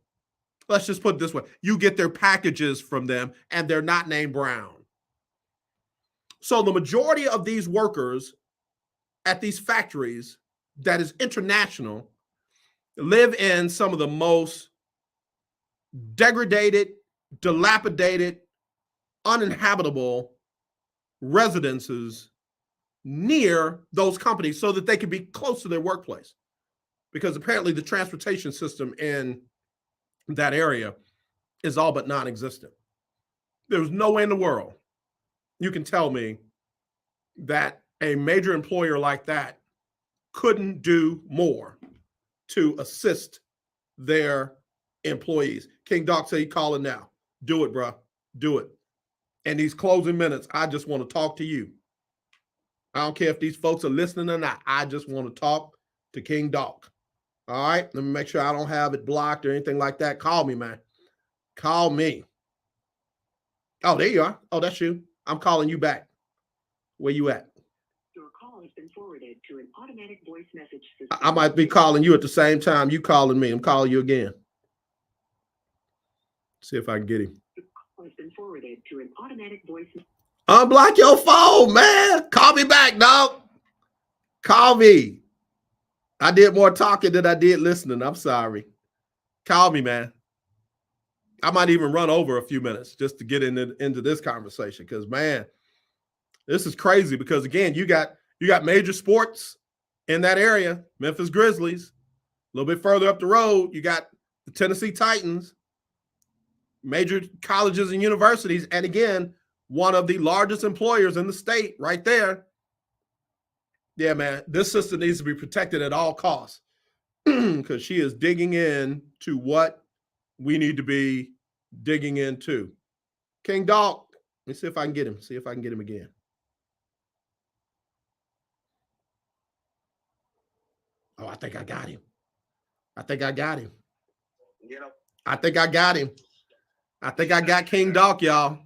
Let's just put it this way. You get their packages from them, and they're not named Brown. So the majority of these workers at these factories that is international live in some of the most degraded, dilapidated, uninhabitable residences near those companies so that they can be close to their workplace. Because apparently the transportation system in that area is all but non-existent. There's no way in the world you can tell me that a major employer like that couldn't do more to assist their employees. King Doc said he calling now. Do it, bro. Do it. And these closing minutes, I just want to talk to you. I don't care if these folks are listening or not. I just want to talk to King Doc. All right? Let me make sure I don't have it blocked or anything like that. Call me, man. Call me. Oh, there you are. Oh, that's you. I'm calling you back. Where you at? Your call has been forwarded to an automatic voice message system. I might be calling you at the same time you calling me. I'm calling you again. See if I can get him. Your call has been forwarded to an automatic voice. Unblock your phone, man. Call me back, dog. Call me. I did more talking than I did listening. I'm sorry. Call me, man. I might even run over a few minutes just to get into this conversation because, man, this is crazy because, again, you got major sports in that area, Memphis Grizzlies. A little bit further up the road, you got the Tennessee Titans, major colleges and universities, and, again, one of the largest employers in the state right there. Yeah, man, this system needs to be protected at all costs because she is digging in to what we need to be digging into. King Dog, let me see if I can get him. See if I can get him again. Oh, I think I got him. I think I got him. I think I got him. I think I got King Dog, y'all.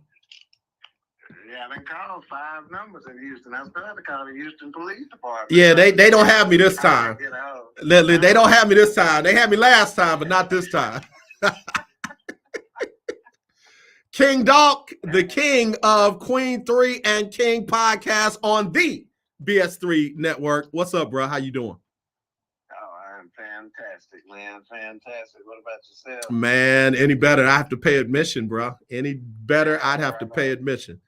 Yeah, they called 5 numbers in Houston. I was trying to call the Houston Police Department. Yeah, they don't have me this time. They don't have me this time. They had me last time, but not this time. King Doc, the king of Queen 3 and King podcast on the BS3 network. What's up, bro? How you doing? Oh, I'm fantastic, man. Fantastic. What about yourself? Man, any better? I have to pay admission, bro. Any better? I'd have to pay admission.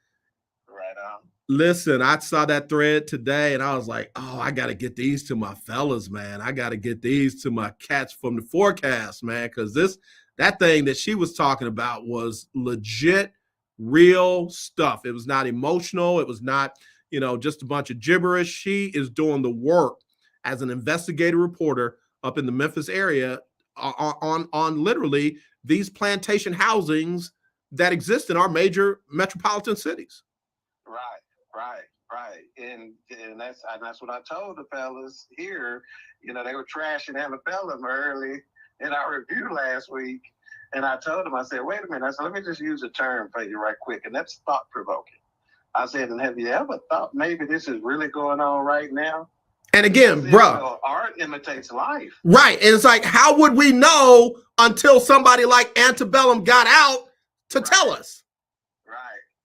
Right on. Listen, I saw that thread today and I was like, oh, I got to get these to my fellas, man. I got to get these to my cats from the forecast, man, because that thing that she was talking about was legit, real stuff. It was not emotional. It was not, just a bunch of gibberish. She is doing the work as an investigative reporter up in the Memphis area on literally these plantation housings that exist in our major metropolitan cities. Right. And that's what I told the fellas here. They were trashing antebellum early in our review last week. And I told them, I said, wait a minute. I said, let me just use a term for you right quick. And that's thought-provoking. I said, and have you ever thought maybe this is really going on right now? And again, bro, art imitates life. Right. And it's like, how would we know until somebody like Antebellum got out to tell us? Right.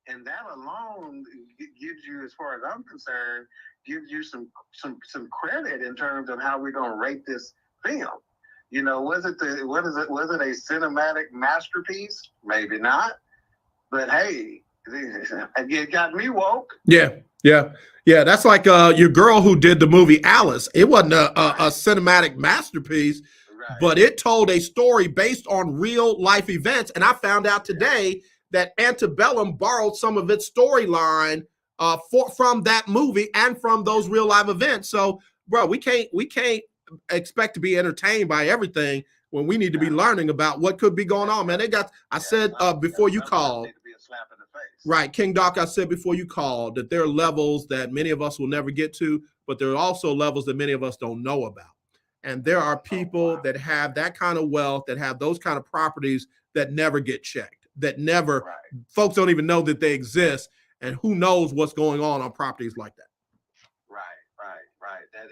And that alone gives you, as far as I'm concerned, gives you some credit in terms of how we're going to rate this film. You know, was it a cinematic masterpiece? Maybe not. But hey, it got me woke. Yeah. That's like your girl who did the movie Alice. It wasn't a cinematic masterpiece, Right. but it told a story based on real life events. And I found out today that Antebellum borrowed some of its storyline from that movie and from those real life events. So, bro, we can't expect to be entertained by everything when we need to be learning about what could be going on, man. I said before you called. Right, King Doc, I said before you called that there are levels that many of us will never get to, but there are also levels that many of us don't know about. And there are people that have that kind of wealth, that have those kind of properties that never get checked, that never, folks don't even know that they exist, and who knows what's going on properties like that. Right. That,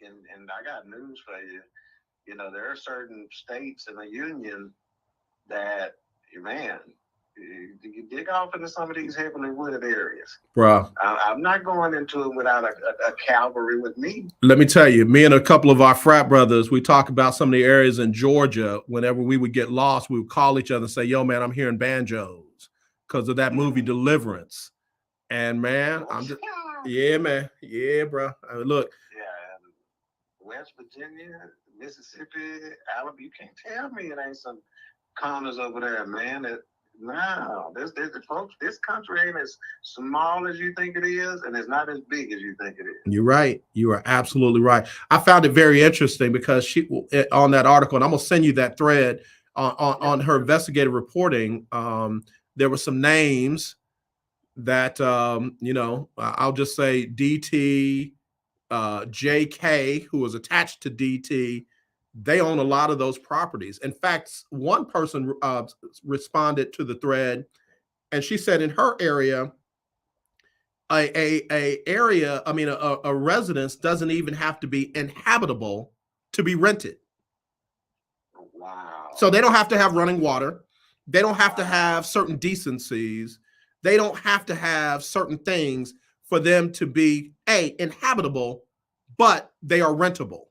and I got news for you. You know, there are certain states in the union that, man, you dig off into some of these heavily wooded areas. Bro, I'm not going into it without a cavalry with me. Let me tell you, me and a couple of our frat brothers, we talk about some of the areas in Georgia. Whenever we would get lost, we would call each other and say, yo, man, I'm hearing banjos because of that movie Deliverance. And man, man. Yeah, bro. I mean, look. Yeah, West Virginia, Mississippi, Alabama, you can't tell me it ain't some corners over there, man. No, folks, this country ain't as small as you think it is, and it's not as big as you think it is. You're right. You are absolutely right. I found it very interesting because she, on that article, and I'm gonna send you that thread on her investigative reporting. There were some names that I'll just say DT, JK, who was attached to DT. They own a lot of those properties. In fact, one person responded to the thread, and she said in her area, a residence doesn't even have to be inhabitable to be rented. Wow. So they don't have to have running water. They don't have to have certain decencies. They don't have to have certain things for them to be inhabitable, but they are rentable.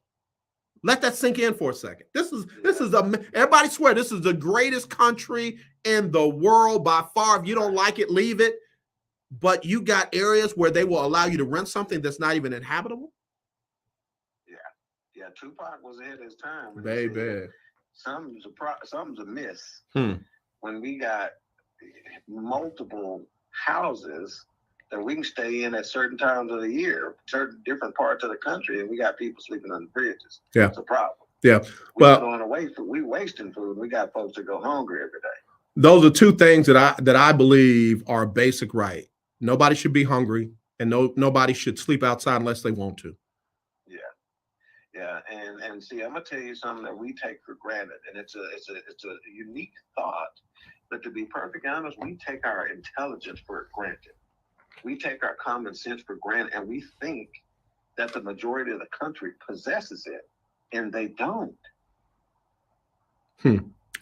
Let that sink in for a second. This is everybody swear this is the greatest country in the world by far. If you don't like it, leave it. But you got areas where they will allow you to rent something that's not even inhabitable. Yeah. Tupac was ahead of his time. Baby, something's amiss when we got multiple houses that we can stay in at certain times of the year, certain different parts of the country, and we got people sleeping on the bridges. Yeah. It's a problem. Yeah. We wasting food. We got folks that go hungry every day. Those are two things that I believe are a basic right. Nobody should be hungry, and nobody should sleep outside unless they want to. Yeah. And see, I'm gonna tell you something that we take for granted, and it's a unique thought. But to be perfectly honest, we take our intelligence for granted. We take our common sense for granted, and we think that the majority of the country possesses it, and they don't.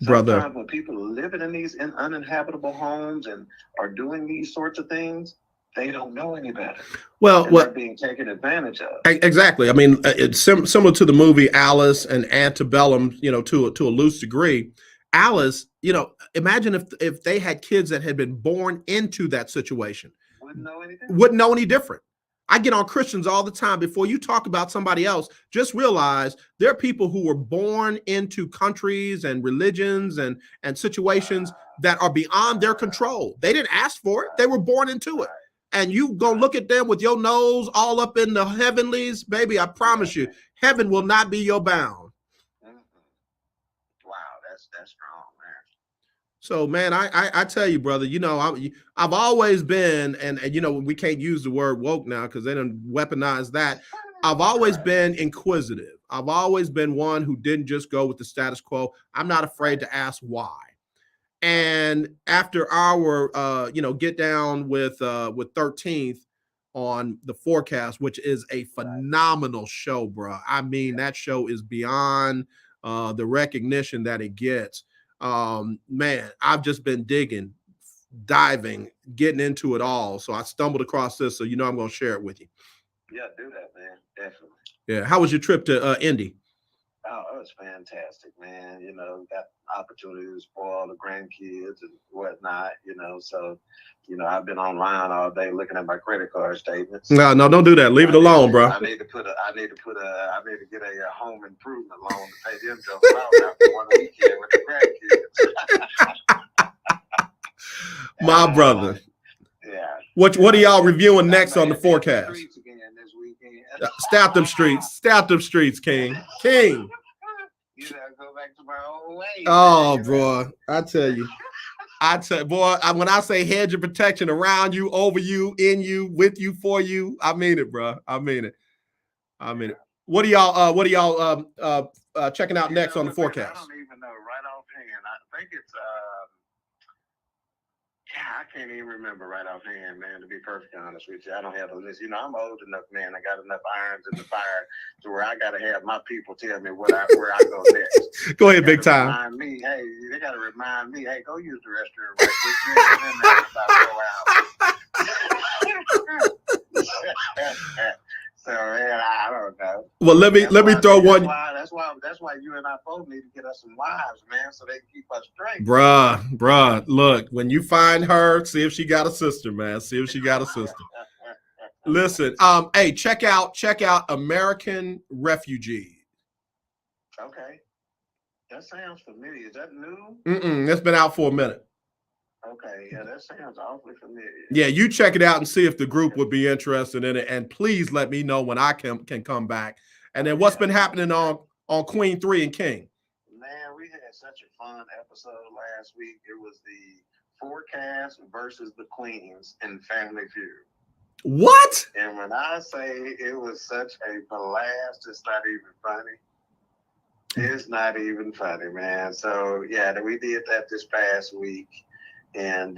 Brother. Sometimes when people are living in these uninhabitable homes and are doing these sorts of things, they don't know any better. Well, they're being taken advantage of. Exactly. I mean, it's similar to the movie Alice and Antebellum, to a loose degree. Alice, imagine if they had kids that had been born into that situation. Wouldn't know any different. I get on Christians all the time. Before you talk about somebody else, just realize there are people who were born into countries and religions and situations that are beyond their control. They didn't ask for it. They were born into it. And you go look at them with your nose all up in the heavenlies, baby, I promise you, heaven will not be your bound. Wow, that's strong, man. So, man, I tell you, brother, I've always been, and we can't use the word woke now because they done weaponized that. I've always been inquisitive. I've always been one who didn't just go with the status quo. I'm not afraid to ask why. And after our, get down with 13th on the forecast, which is a phenomenal show, bro. I mean, that show is beyond the recognition that it gets. Man, I've just been digging diving, getting into it all. So I stumbled across this, so you know I'm going to share it with you. Yeah, do that, man. Definitely. Yeah. How was your trip to Indy? Oh, it was fantastic, man. You know, got opportunity to spoil the grandkids and whatnot, you know. So, you know, I've been online all day looking at my credit card statements. No, don't do that. Leave it alone, bro. I need to get a home improvement loan to pay them jokes out for one weekend with the grandkids. My brother. Yeah. What are y'all reviewing next on the forecast? Staff them streets, King. King. You gotta go back to my old way. Oh, bro. I tell you, boy, when I say hedge of protection around you, over you, in you, with you, for you, I mean it, bro. I mean it. What are y'all checking out next on the forecast? I don't even know right offhand. I think it's I can't even remember right offhand, man, to be perfectly honest with you. I don't have a list. You know, I'm old enough, man. I got enough irons in the fire to where I got to have my people tell me where I go next. Go ahead, big time. They got to remind me, hey, go use the restroom right quick. So, man, I don't know. Well, let me throw one. That's why you and I both need to get us some wives, man, so they can keep us straight. Bruh. Look, when you find her, see if she got a sister, man. See if she got a sister. Listen, hey, check out American Refugee. Okay, that sounds familiar. Is that new? It's been out for a minute. Okay, yeah, that sounds awfully familiar. Yeah, you check it out and see if the group would be interested in it, and please let me know when I can come back. And then what's been happening on Queen 3 and King? Man, we had such a fun episode last week. It was the forecast versus the Queens in Family Feud. What? And when I say it was such a blast, it's not even funny. It's not even funny, man. So yeah, we did that this past week. And,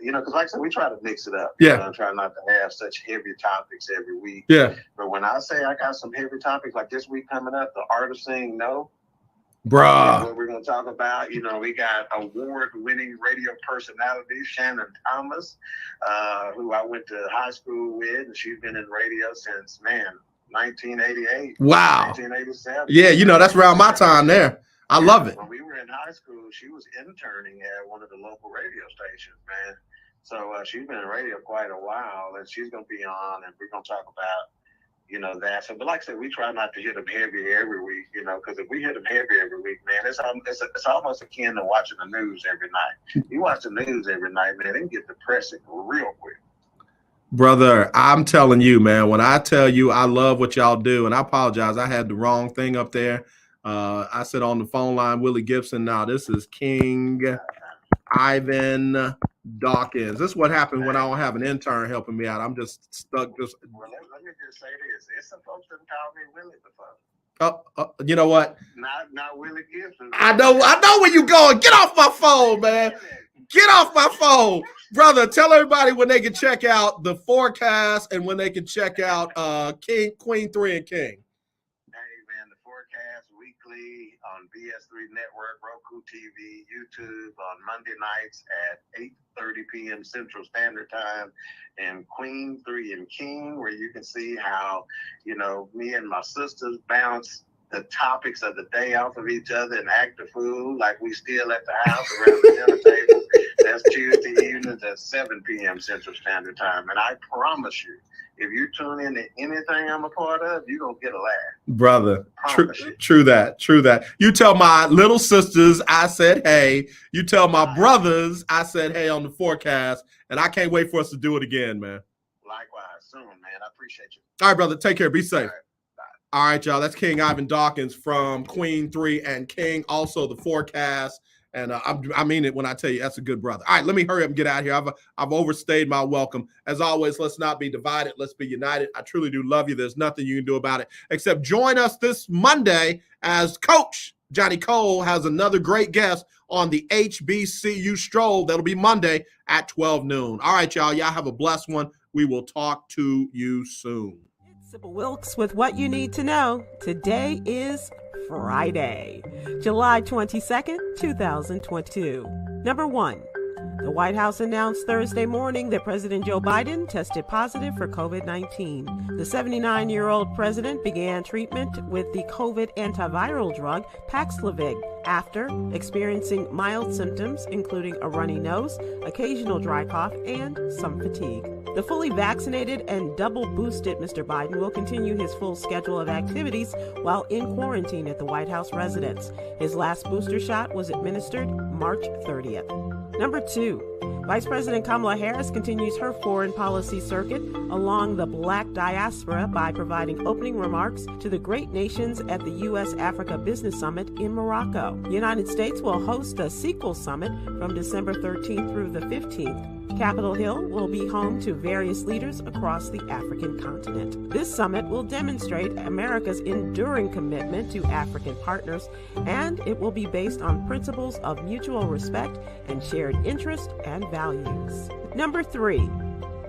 you know, because like I said, we try to mix it up. Yeah. You know, try not to have such heavy topics every week. Yeah. But when I say I got some heavy topics, like this week coming up, the art of saying no. Bruh. What we're going to talk about, you know, we got award-winning radio personality, Shannon Thomas, who I went to high school with, and she's been in radio since, 1988. Wow. 1987. Yeah, you know, that's around my time there. I love it. When we were in high school, she was interning at one of the local radio stations, man. So she's been in radio quite a while, and she's going to be on, and we're going to talk about, you know, that. So, but like I said, we try not to hit them heavy every week, you know, because if we hit them heavy every week, man, it's almost akin to watching the news every night. You watch the news every night, man, it can get depressing real quick. Brother, I'm telling you, man, when I tell you I love what y'all do, and I apologize, I had the wrong thing up there. I said on the phone line, Willie Gibson. Now this is King Ivan Dawkins. This is what happens when I don't have an intern helping me out. I'm just stuck. Well, let me just say this. It's some folks that call me Willie before. You know what? Not Willie Gibson. I know where you going. Get off my phone, man. Get off my phone. Brother, tell everybody when they can check out the forecast and when they can check out Queen 3 and King. Weekly on BS3 Network, ROKU TV, YouTube on Monday nights at 8:30 p.m. Central Standard Time, and Queen 3 and King, where you can see how, you know, me and my sisters bounce the topics of the day off of each other and act a fool like we still at the house around the dinner table. That's Tuesday evenings at 7 p.m. Central Standard Time. And I promise you, if you tune in to anything I'm a part of, you're going to get a laugh. Brother, true that. You tell my little sisters I said hey. You tell my brothers I said hey on the forecast. And I can't wait for us to do it again, man. Likewise. Soon, man. I appreciate you. All right, brother. Take care. Be safe. All right, y'all. That's King Ivan Dawkins from Queen 3 and King. Also the forecast. And I mean it when I tell you that's a good brother. All right, let me hurry up and get out of here. I've overstayed my welcome. As always, let's not be divided. Let's be united. I truly do love you. There's nothing you can do about it except join us this Monday as Coach Johnny Cole has another great guest on the HBCU Stroll. That'll be Monday at 12 noon. All right, y'all. Y'all have a blessed one. We will talk to you soon. It's Sybil Wilkes with what you need to know. Today is Friday, July 22nd, 2022. Number 1, The White House announced Thursday morning that President Joe Biden tested positive for COVID-19. The 79-year-old president began treatment with the COVID antiviral drug Paxlovid after experiencing mild symptoms, including a runny nose, occasional dry cough, and some fatigue. The fully vaccinated and double-boosted Mr. Biden will continue his full schedule of activities while in quarantine at the White House residence. His last booster shot was administered March 30th. Number 2, Vice President Kamala Harris continues her foreign policy circuit along the Black diaspora by providing opening remarks to the great nations at the U.S.-Africa Business Summit in Morocco. The United States will host a sequel summit from December 13th through the 15th. Capitol Hill will be home to various leaders across the African continent. This summit will demonstrate America's enduring commitment to African partners, and it will be based on principles of mutual respect and shared interest and values. Number 3,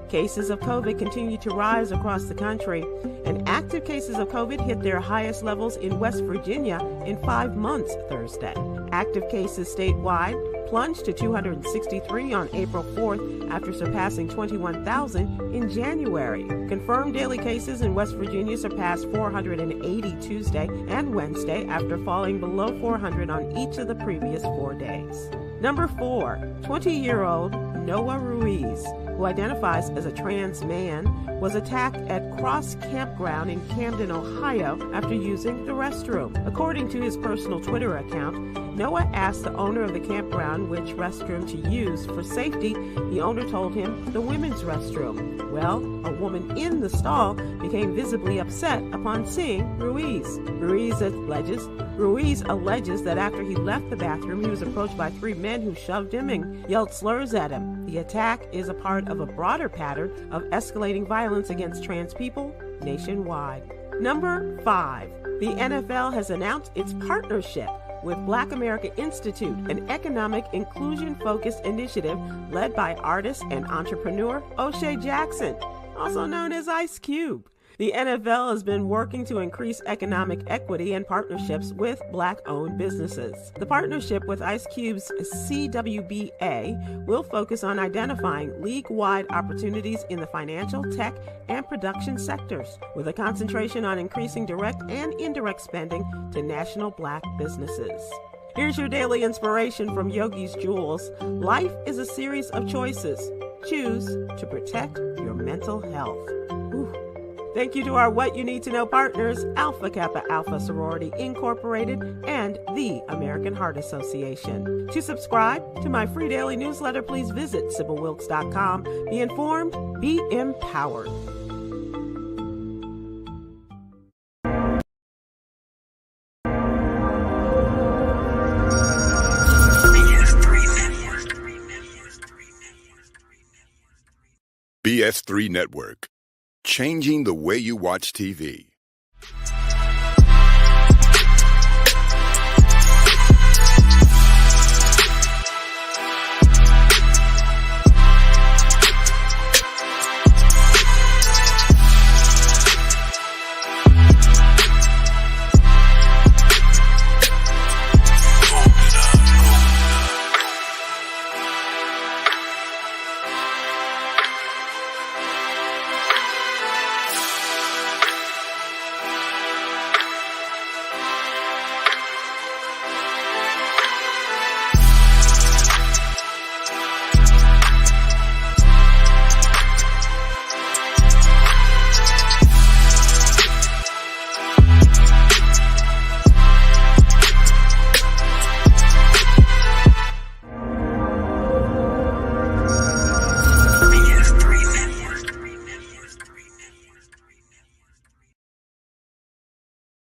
cases of COVID continue to rise across the country, and active cases of COVID hit their highest levels in West Virginia in 5 months Thursday. Active cases statewide plunged to 263 on April 4th after surpassing 21,000 in January. Confirmed daily cases in West Virginia surpassed 480 Tuesday and Wednesday after falling below 400 on each of the previous 4 days. Number 4, 20-year-old Noah Ruiz, who identifies as a trans man, was attacked at Cross Campground in Camden, Ohio, after using the restroom. According to his personal Twitter account, Noah asked the owner of the campground which restroom to use. For safety, the owner told him the women's restroom. Well, a woman in the stall became visibly upset upon seeing Ruiz. Ruiz alleges that after he left the bathroom, he was approached by 3 men who shoved him and yelled slurs at him. The attack is a part of a broader pattern of escalating violence against trans people nationwide. Number 5, the NFL has announced its partnership with Black America Institute, an economic inclusion-focused initiative led by artist and entrepreneur O'Shea Jackson, also known as Ice Cube. The NFL has been working to increase economic equity and partnerships with Black-owned businesses. The partnership with Ice Cube's CWBA will focus on identifying league-wide opportunities in the financial, tech, and production sectors, with a concentration on increasing direct and indirect spending to national Black businesses. Here's your daily inspiration from Yogi's Jewels. Life is a series of choices. Choose to protect your mental health. Ooh. Thank you to our What You Need to Know partners, Alpha Kappa Alpha Sorority Incorporated and the American Heart Association. To subscribe to my free daily newsletter, please visit SibylWilkes.com. Be informed, be empowered. BS3 Network. Changing the way you watch TV.